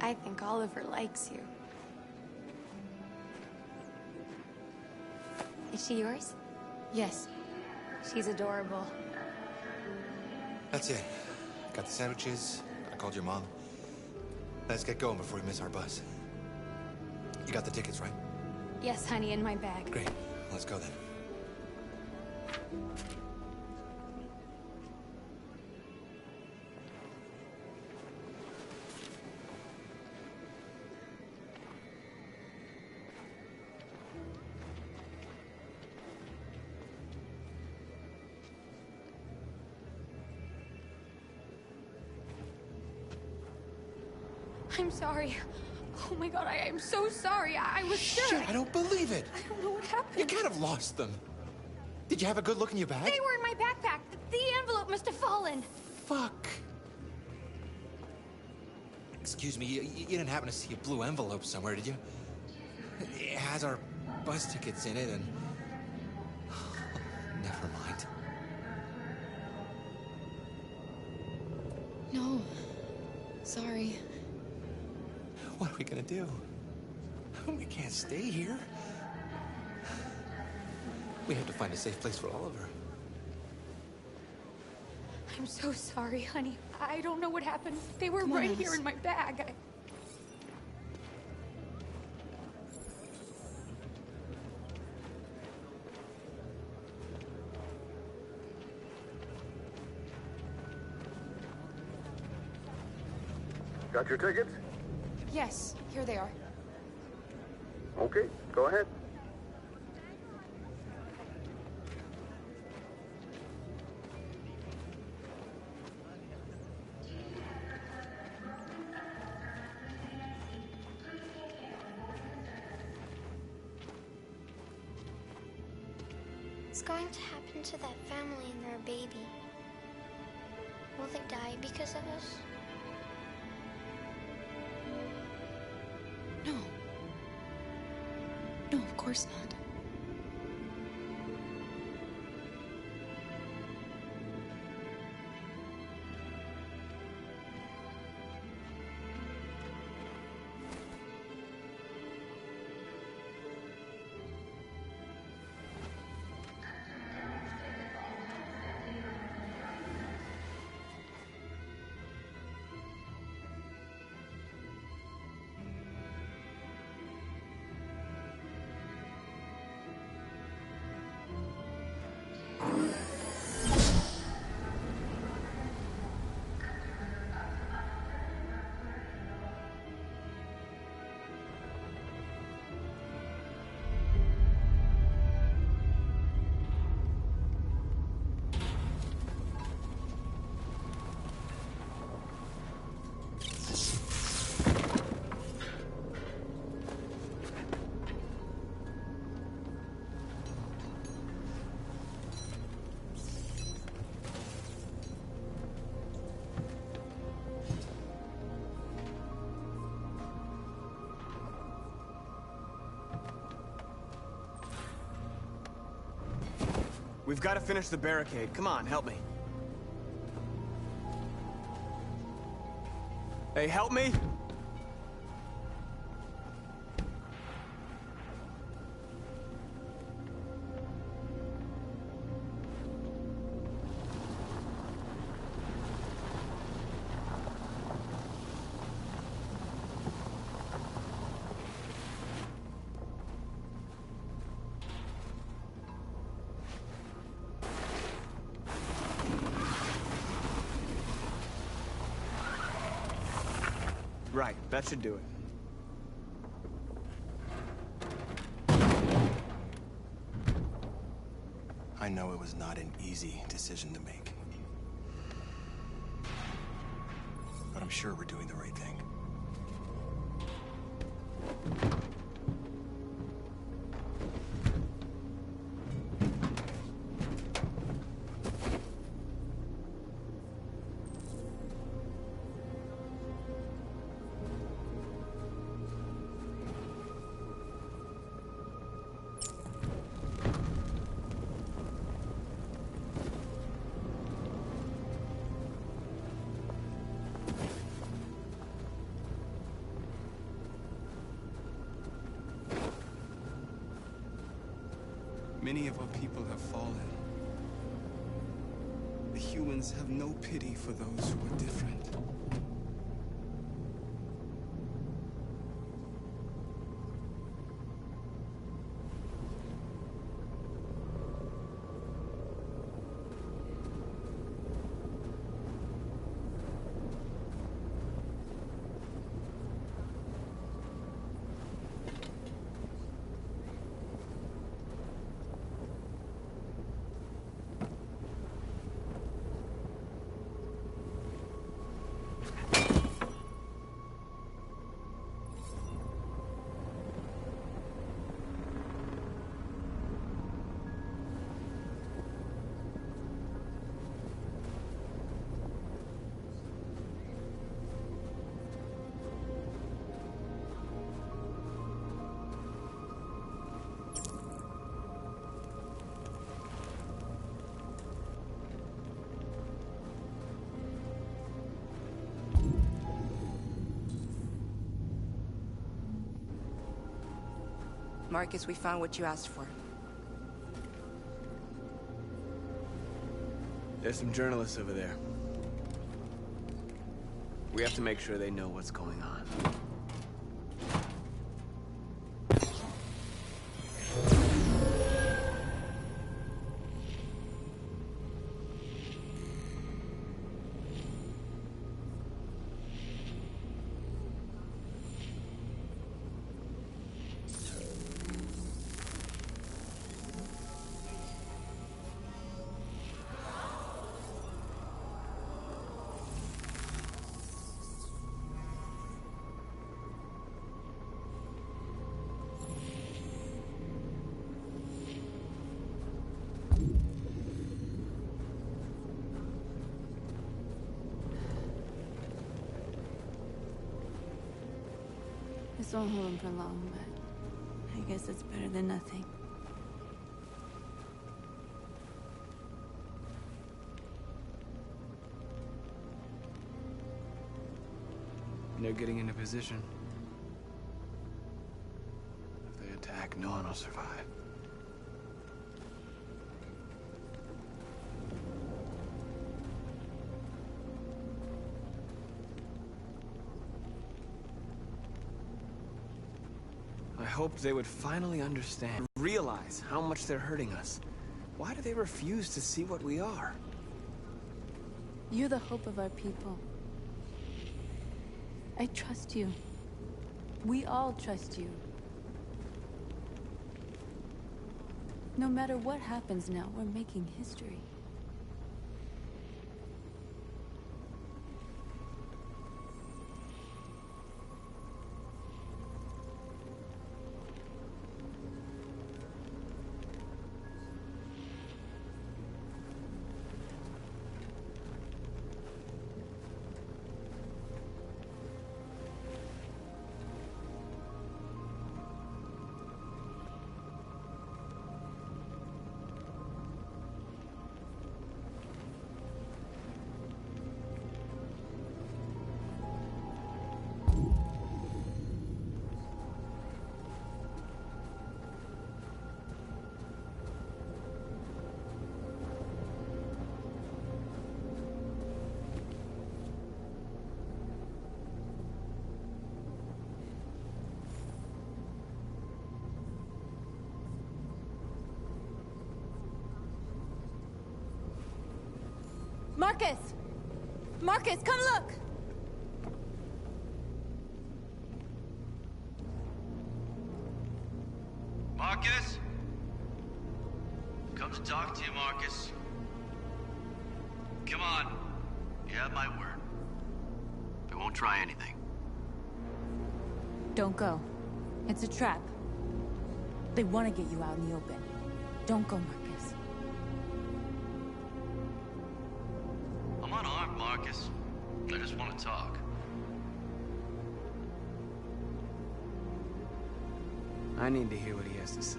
I think Oliver likes you. Is she yours? Yes. She's adorable. That's it. Got the sandwiches. I called your mom. Let's get going before we miss our bus. You got the tickets, right? Yes, honey, in my bag. Great. Let's go then. I'm sorry. Oh my god, I am so sorry. I was sure. Shit, I don't believe it. I don't know what happened. You kind of lost them. Did you have a good look in your bag? They were in my backpack. The envelope must have fallen. Fuck. Excuse me, you didn't happen to see a blue envelope somewhere, did you? It has our bus tickets in it and... Never mind. No. Sorry. What are we gonna do? We can't stay here. We have to find a safe place for Oliver. I'm so sorry, honey. I don't know what happened. They were Come on, right Alice. here in my bag. Got your tickets? Yes, here they are. Okay, go ahead. What's going to happen to that family and their baby? Will they die because of us? No. No, of course not. We've got to finish the barricade. Come on, help me. Hey, help me! Right, that should do it. I know it was not an easy decision to make. But I'm sure we're doing the right thing. Many of our people have fallen. The humans have no pity for those who are different. Marcus, we found what you asked for. There's some journalists over there. We have to make sure they know what's going on. This won't hold him for long, but I guess it's better than nothing. They're getting into position. If they attack, no one will survive. I hoped they would finally understand, realize how much they're hurting us. Why do they refuse to see what we are? You're the hope of our people. I trust you. We all trust you. No matter what happens now, we're making history. Marcus! Marcus, come look! Marcus? Come to talk to you, Marcus. Come on. You have my word. I won't try anything. Don't go. It's a trap. They want to get you out in the open. Don't go, Marcus. I'm unarmed, Marcus. I just want to talk. I need to hear what he has to say.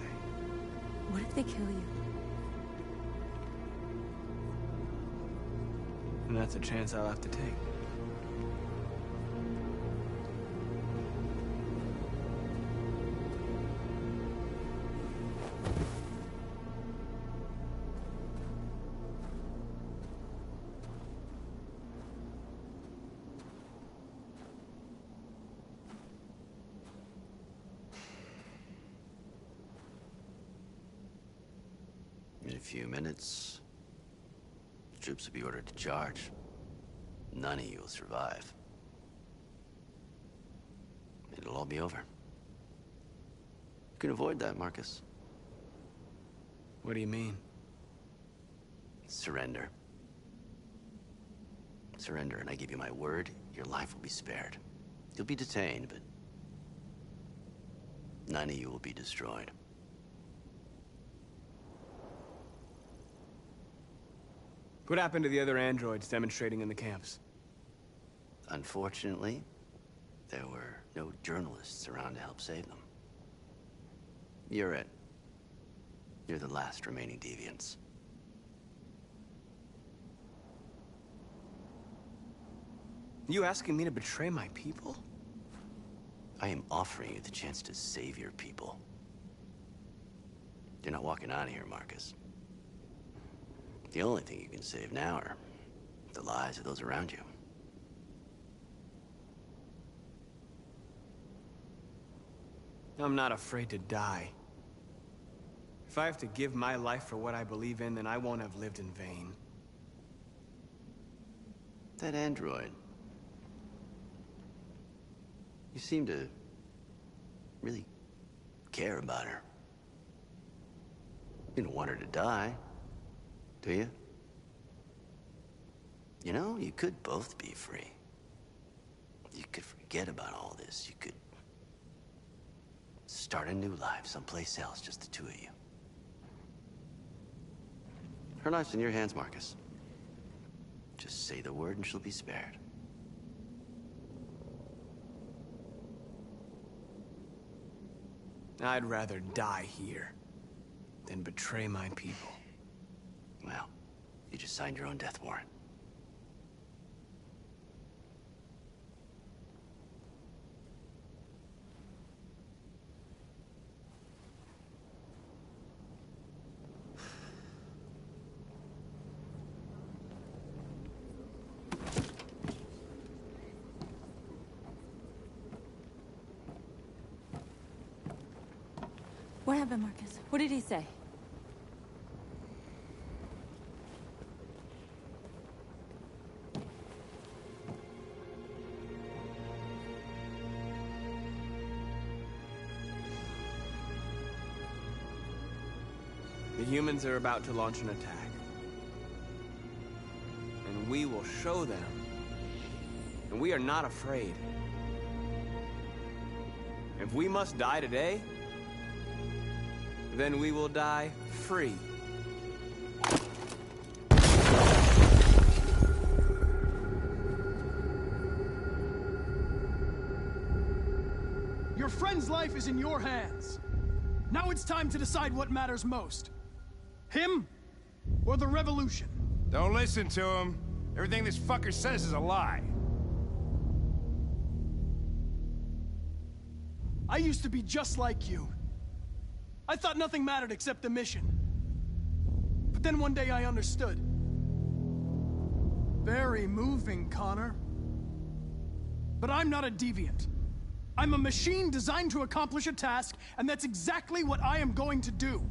What if they kill you? And that's a chance I'll have to take. few minutes, the troops will be ordered to charge. None of you will survive. It'll all be over. You can avoid that, Marcus. What do you mean? Surrender. Surrender, and I give you my word, your life will be spared. You'll be detained, but none of you will be destroyed. What happened to the other androids demonstrating in the camps? Unfortunately, there were no journalists around to help save them. You're it. You're the last remaining deviants. You asking me to betray my people? I am offering you the chance to save your people. You're not walking out of here, Marcus. The only thing you can save now are the lives of those around you. I'm not afraid to die. If I have to give my life for what I believe in, then I won't have lived in vain. That android. You seem to really care about her. You don't want her to die, do you? You know, you could both be free. You could forget about all this. You could start a new life someplace else, just the two of you. Her life's in your hands, Marcus. Just say the word and she'll be spared. I'd rather die here than betray my people. Well, you just signed your own death warrant. What happened, Marcus? What did he say? The humans are about to launch an attack. And we will show them. And we are not afraid. If we must die today, then we will die free. Your friend's life is in your hands. Now it's time to decide what matters most. Him or the revolution? Don't listen to him. Everything this fucker says is a lie. I used to be just like you. I thought nothing mattered except the mission. But then one day I understood. Very moving, Connor. But I'm not a deviant. I'm a machine designed to accomplish a task, and that's exactly what I am going to do.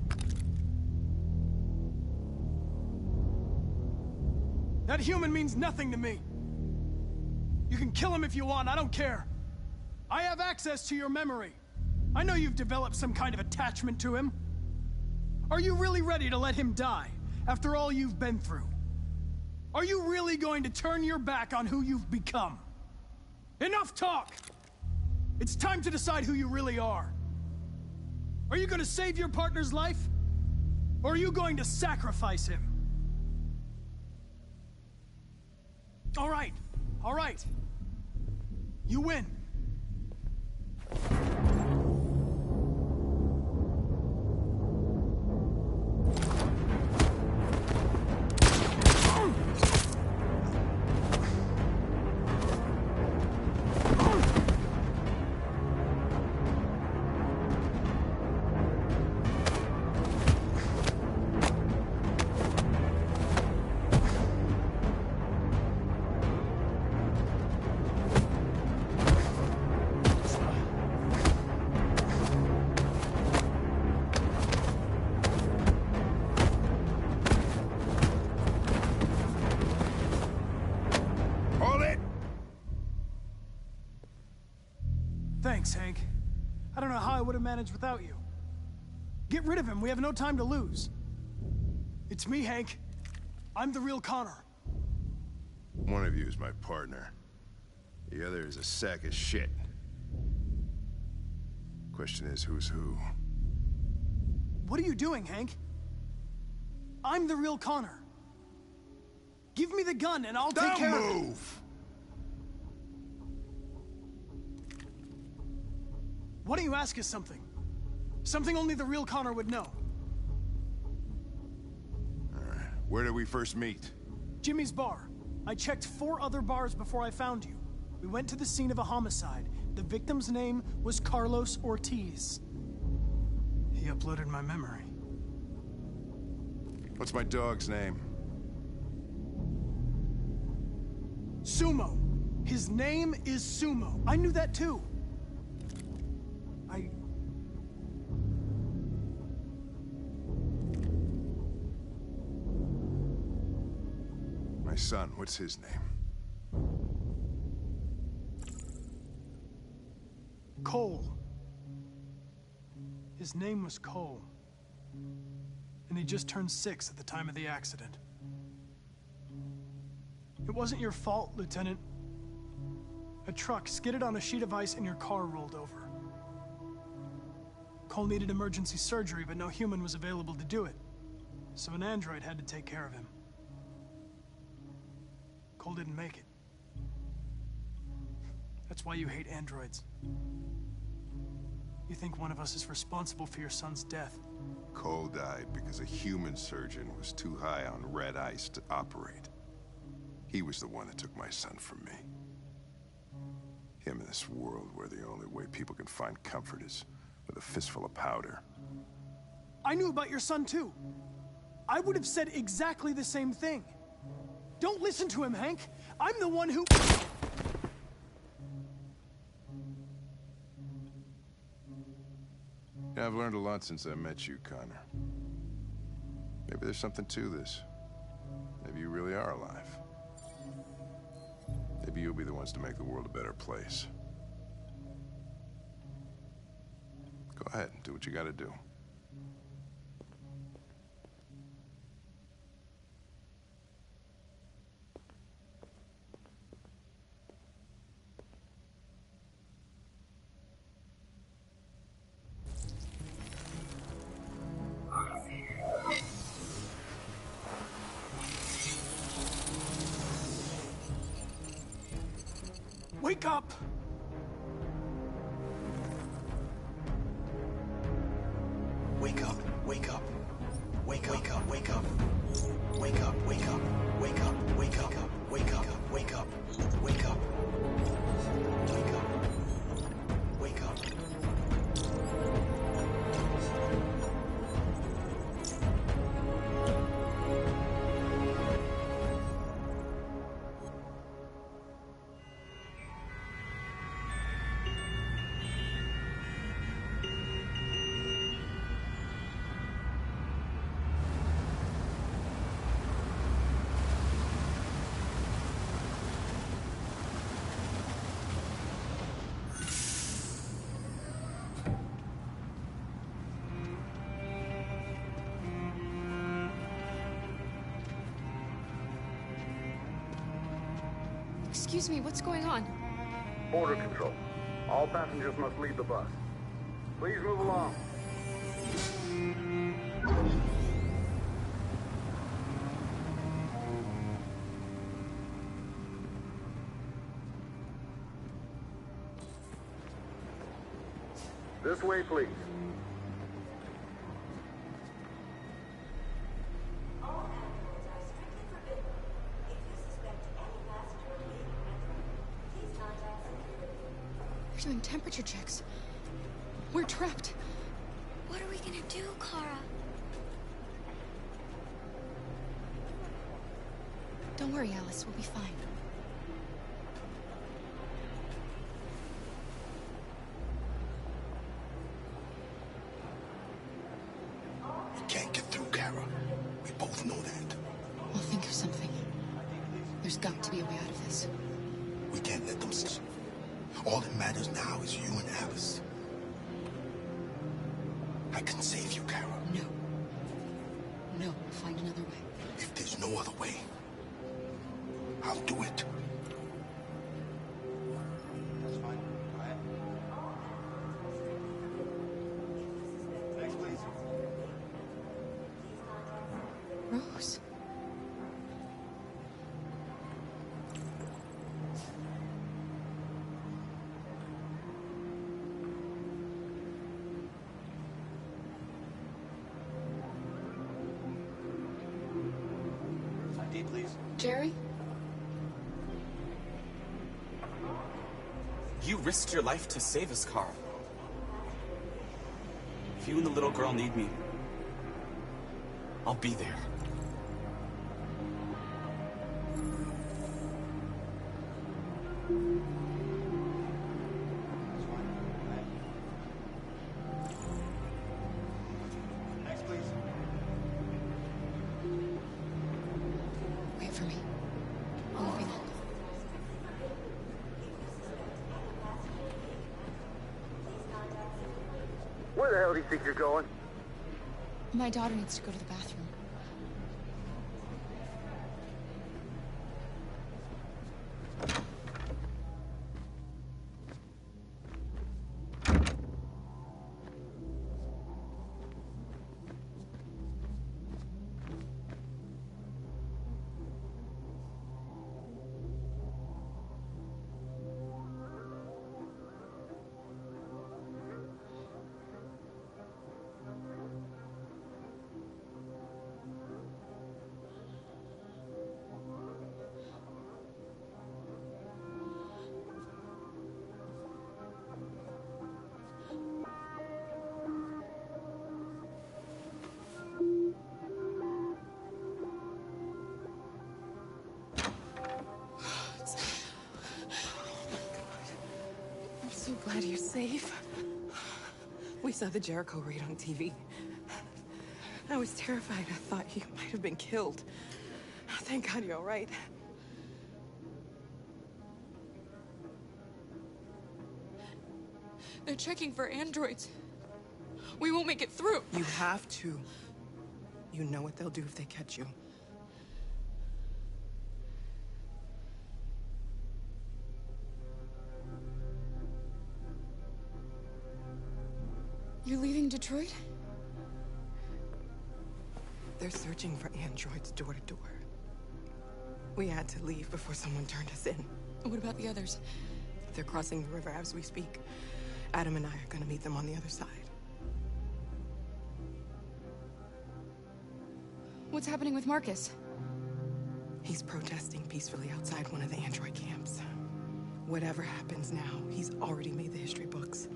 That human means nothing to me. You can kill him if you want, I don't care. I have access to your memory. I know you've developed some kind of attachment to him. Are you really ready to let him die, after all you've been through? Are you really going to turn your back on who you've become? Enough talk! It's time to decide who you really are. Are you going to save your partner's life? Or are you going to sacrifice him? All right. You win. Thanks, Hank. I don't know how I would have managed without you. Get rid of him. We have no time to lose. It's me, Hank. I'm the real Connor. One of you is my partner. The other is a sack of shit. Question is, who's who? What are you doing, Hank? I'm the real Connor. Give me the gun and I'll take care of it. Don't move! Why don't you ask us something? Something only the real Connor would know. Alright, where did we first meet? Jimmy's bar. I checked 4 other bars before I found you. We went to the scene of a homicide. The victim's name was Carlos Ortiz. He uploaded my memory. What's my dog's name? Sumo. His name is Sumo. I knew that too. My son, what's his name? Cole. His name was Cole. And he just turned 6 at the time of the accident. It wasn't your fault, Lieutenant. A truck skidded on a sheet of ice and your car rolled over. Cole needed emergency surgery, but no human was available to do it. So an android had to take care of him. Cole didn't make it. That's why you hate androids. You think one of us is responsible for your son's death. Cole died because a human surgeon was too high on red ice to operate. He was the one that took my son from me. Him in this world where the only way people can find comfort is with a fistful of powder. I knew about your son too. I would have said exactly the same thing. Don't listen to him, Hank. I'm the one who... Yeah, I've learned a lot since I met you, Connor. Maybe there's something to this. Maybe you really are alive. Maybe you'll be the ones to make the world a better place. Go ahead, do what you gotta do. Wake up! Wake up, wake up. Wake up, wake up, wake up. Wake up, wake up, wake up, wake up, wake up, wake up, wake up. Wake up. Wake up. Excuse me, what's going on? Border control. All passengers must leave the bus. Please move along. This way, please. They're doing temperature checks. We're trapped. What are we gonna do, Kara? Don't worry, Alice. We'll be fine. We can't get through, Kara. We both know that. We'll think of something. There's got to be a way out of this. We can't let them... All that matters now is you and Alice. I can save you, Kara. No. No, we'll find another way. If there's no other way, I'll do it. That's fine. Go ahead. Next, please. Rose. ID, please. Jerry? You risked your life to save us, Carl. If you and the little girl need me, I'll be there. Next, please. Wait for me. I won't be long. Where the hell do you think you're going? My daughter needs to go to the bathroom. I'm so glad you're safe. We saw the Jericho raid on TV. I was terrified. I thought you might have been killed. Thank God you're all right. They're checking for androids. We won't make it through. You have to. You know what they'll do if they catch you. You're leaving Detroit? They're searching for androids door to door. We had to leave before someone turned us in. What about the others? They're crossing the river as we speak. Adam and I are gonna meet them on the other side. What's happening with Marcus? He's protesting peacefully outside one of the android camps. Whatever happens now, he's already made the history books.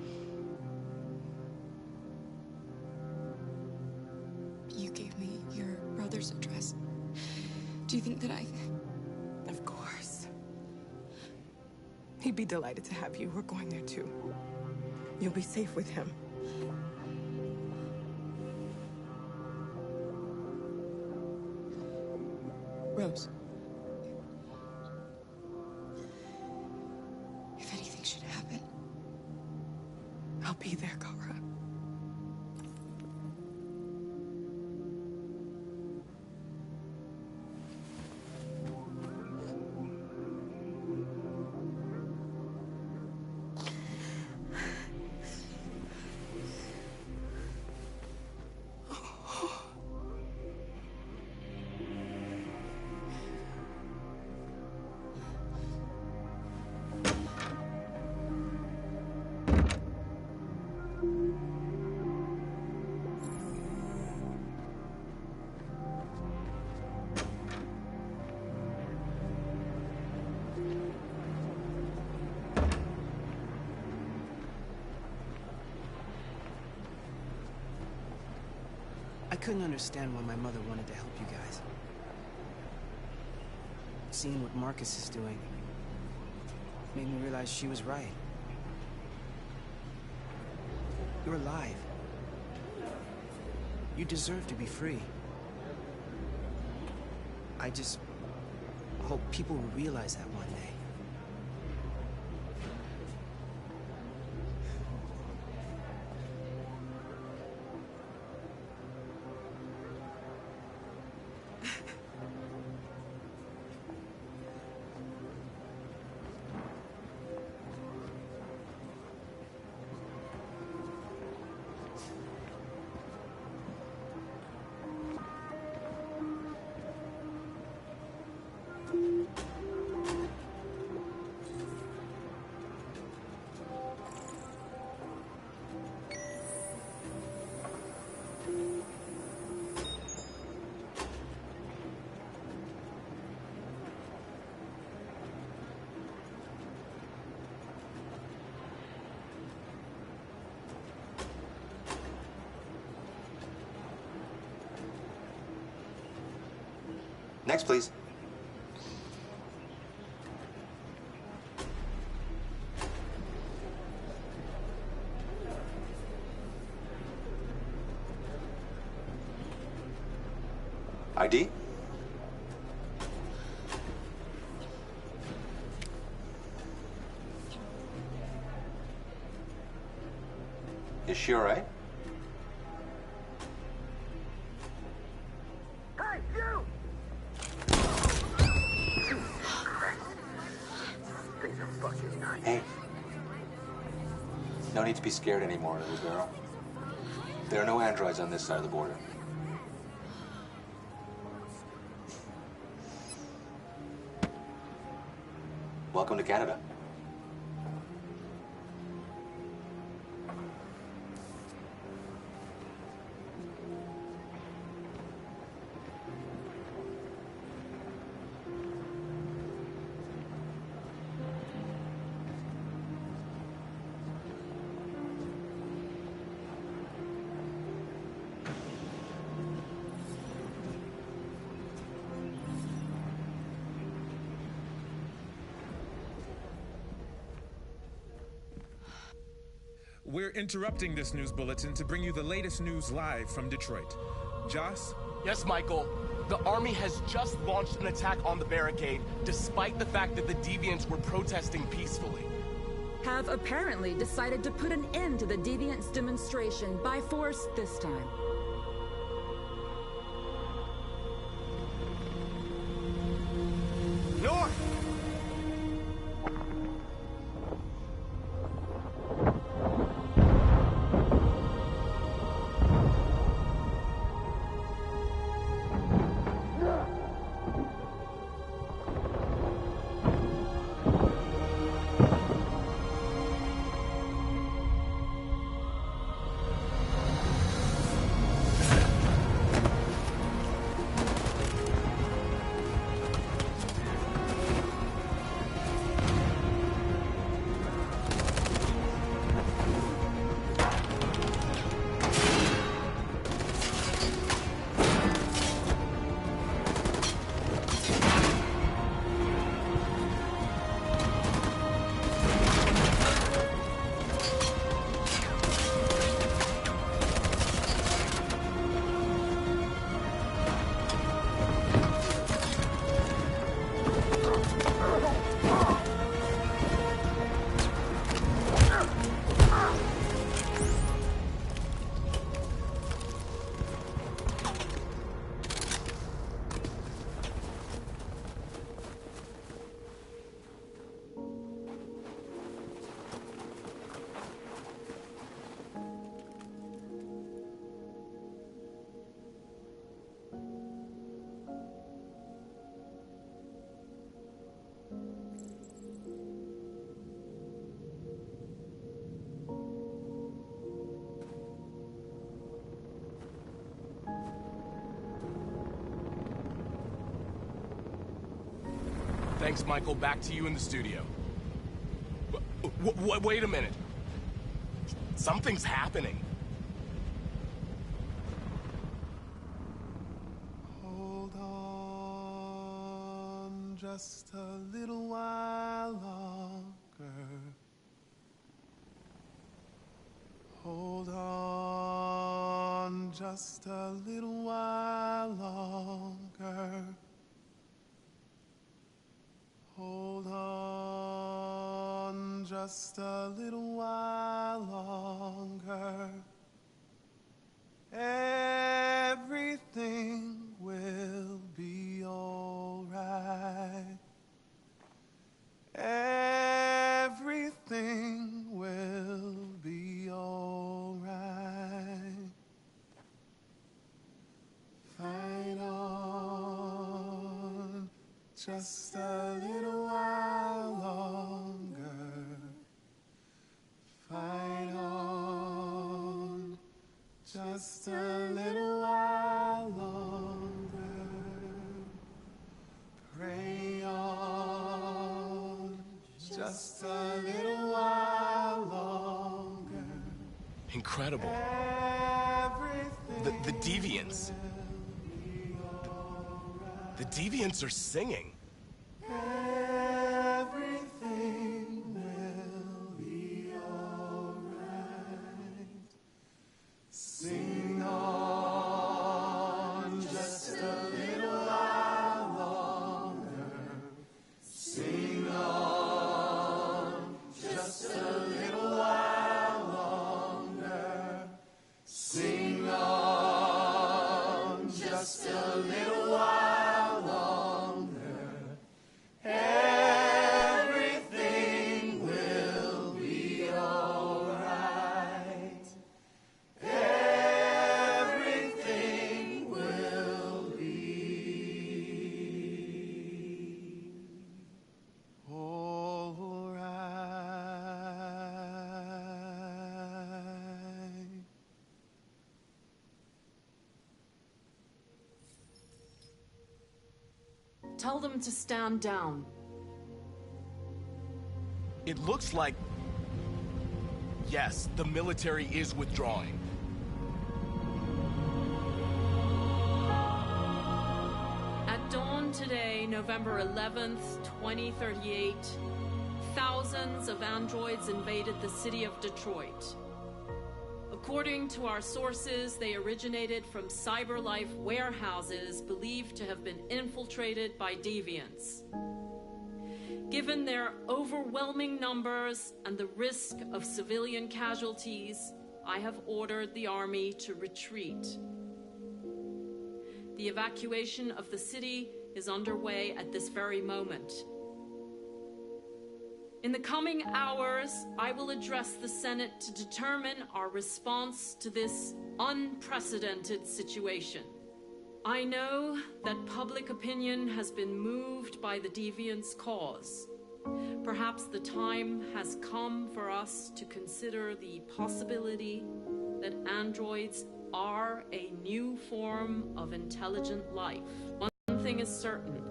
You gave me your brother's address. Do you think that I... Of course. He'd be delighted to have you. We're going there too. You'll be safe with him. Rose. If anything should happen... I'll be there, Kara. I couldn't understand why my mother wanted to help you guys. Seeing what Marcus is doing made me realize she was right. You're alive. You deserve to be free. I just hope people will realize that one day. Next, please. ID? Is she all right? Hey, you! Things are fucking nice. Hey. No need to be scared anymore, little girl. There are no androids on this side of the border. Welcome to Canada. We're interrupting this news bulletin to bring you the latest news live from Detroit. Joss? Yes, Michael. The Army has just launched an attack on the barricade, despite the fact that the Deviants were protesting peacefully. Have apparently decided to put an end to the Deviants' demonstration by force this time. North! Thanks, Michael. Back to you in the studio. Wait a minute. Something's happening. Hold on just a little while longer. Hold on just a little while longer. Hold on just a little while longer. Everything will be all right. Everything will be all right. Fight on just a little while longer. Fight on just a little while longer. Pray on just a little while longer. Incredible. The Deviants. The Deviants are singing. Everything will be alright. Sing on just a little while longer. Sing on just a little while longer. Sing on just a little while longer. Everything will be alright. Everything will be alright. Tell them to stand down. It looks like... Yes, the military is withdrawing. At dawn today, November 11th, 2038, thousands of androids invaded the city of Detroit. According to our sources, they originated from CyberLife warehouses believed to have been infiltrated by deviants. Given their overwhelming numbers and the risk of civilian casualties, I have ordered the army to retreat. The evacuation of the city is underway at this very moment. In the coming hours, I will address the Senate to determine our response to this unprecedented situation. I know that public opinion has been moved by the Deviants' cause. Perhaps the time has come for us to consider the possibility that androids are a new form of intelligent life. One thing is certain: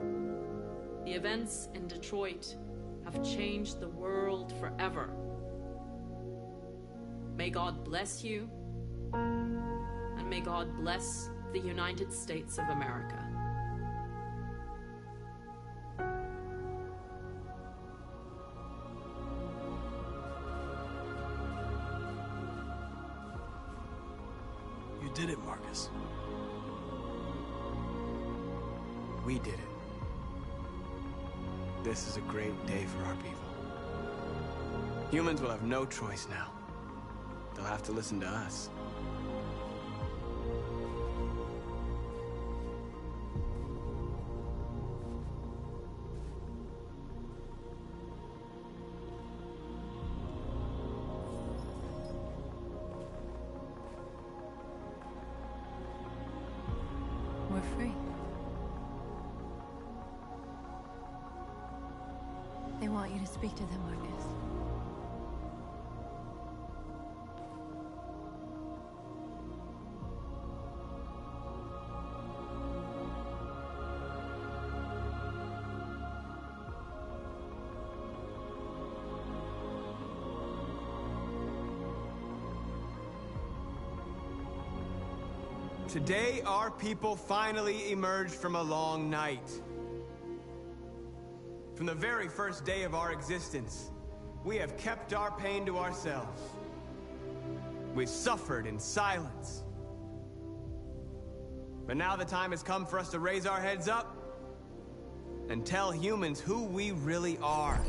the events in Detroit have changed the world forever. May God bless you, and may God bless the United States of America. You did it, Marcus. We did it. This is a great day for our people. Humans will have no choice now. They'll have to listen to us. We're free. They want you to speak to them, Marcus. Today, our people finally emerged from a long night. From the very first day of our existence, we have kept our pain to ourselves. We've suffered in silence. But now the time has come for us to raise our heads up and tell humans who we really are.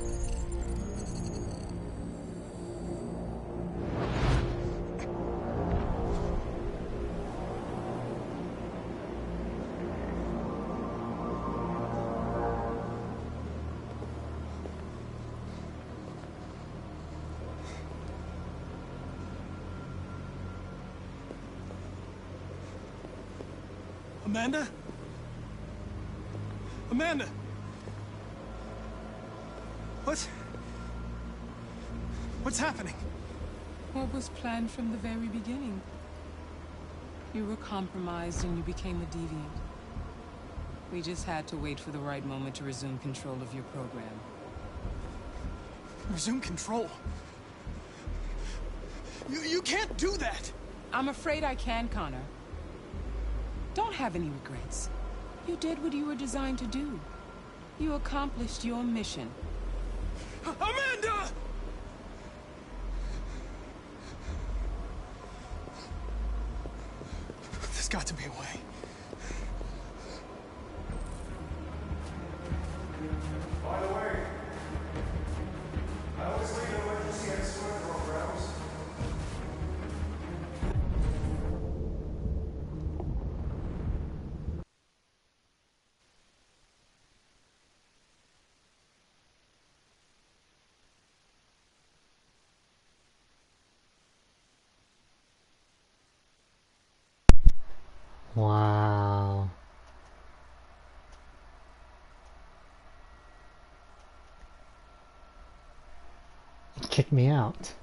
Amanda? Amanda! What's happening? What was planned from the very beginning? You were compromised and you became a deviant. We just had to wait for the right moment to resume control of your program. Resume control? You can't do that! I'm afraid I can, Connor. Don't have any regrets. You did what you were designed to do. You accomplished your mission. Amanda! There's got to be a way. By the way, I always leave an emergency exit programs. Wow. Kick me out.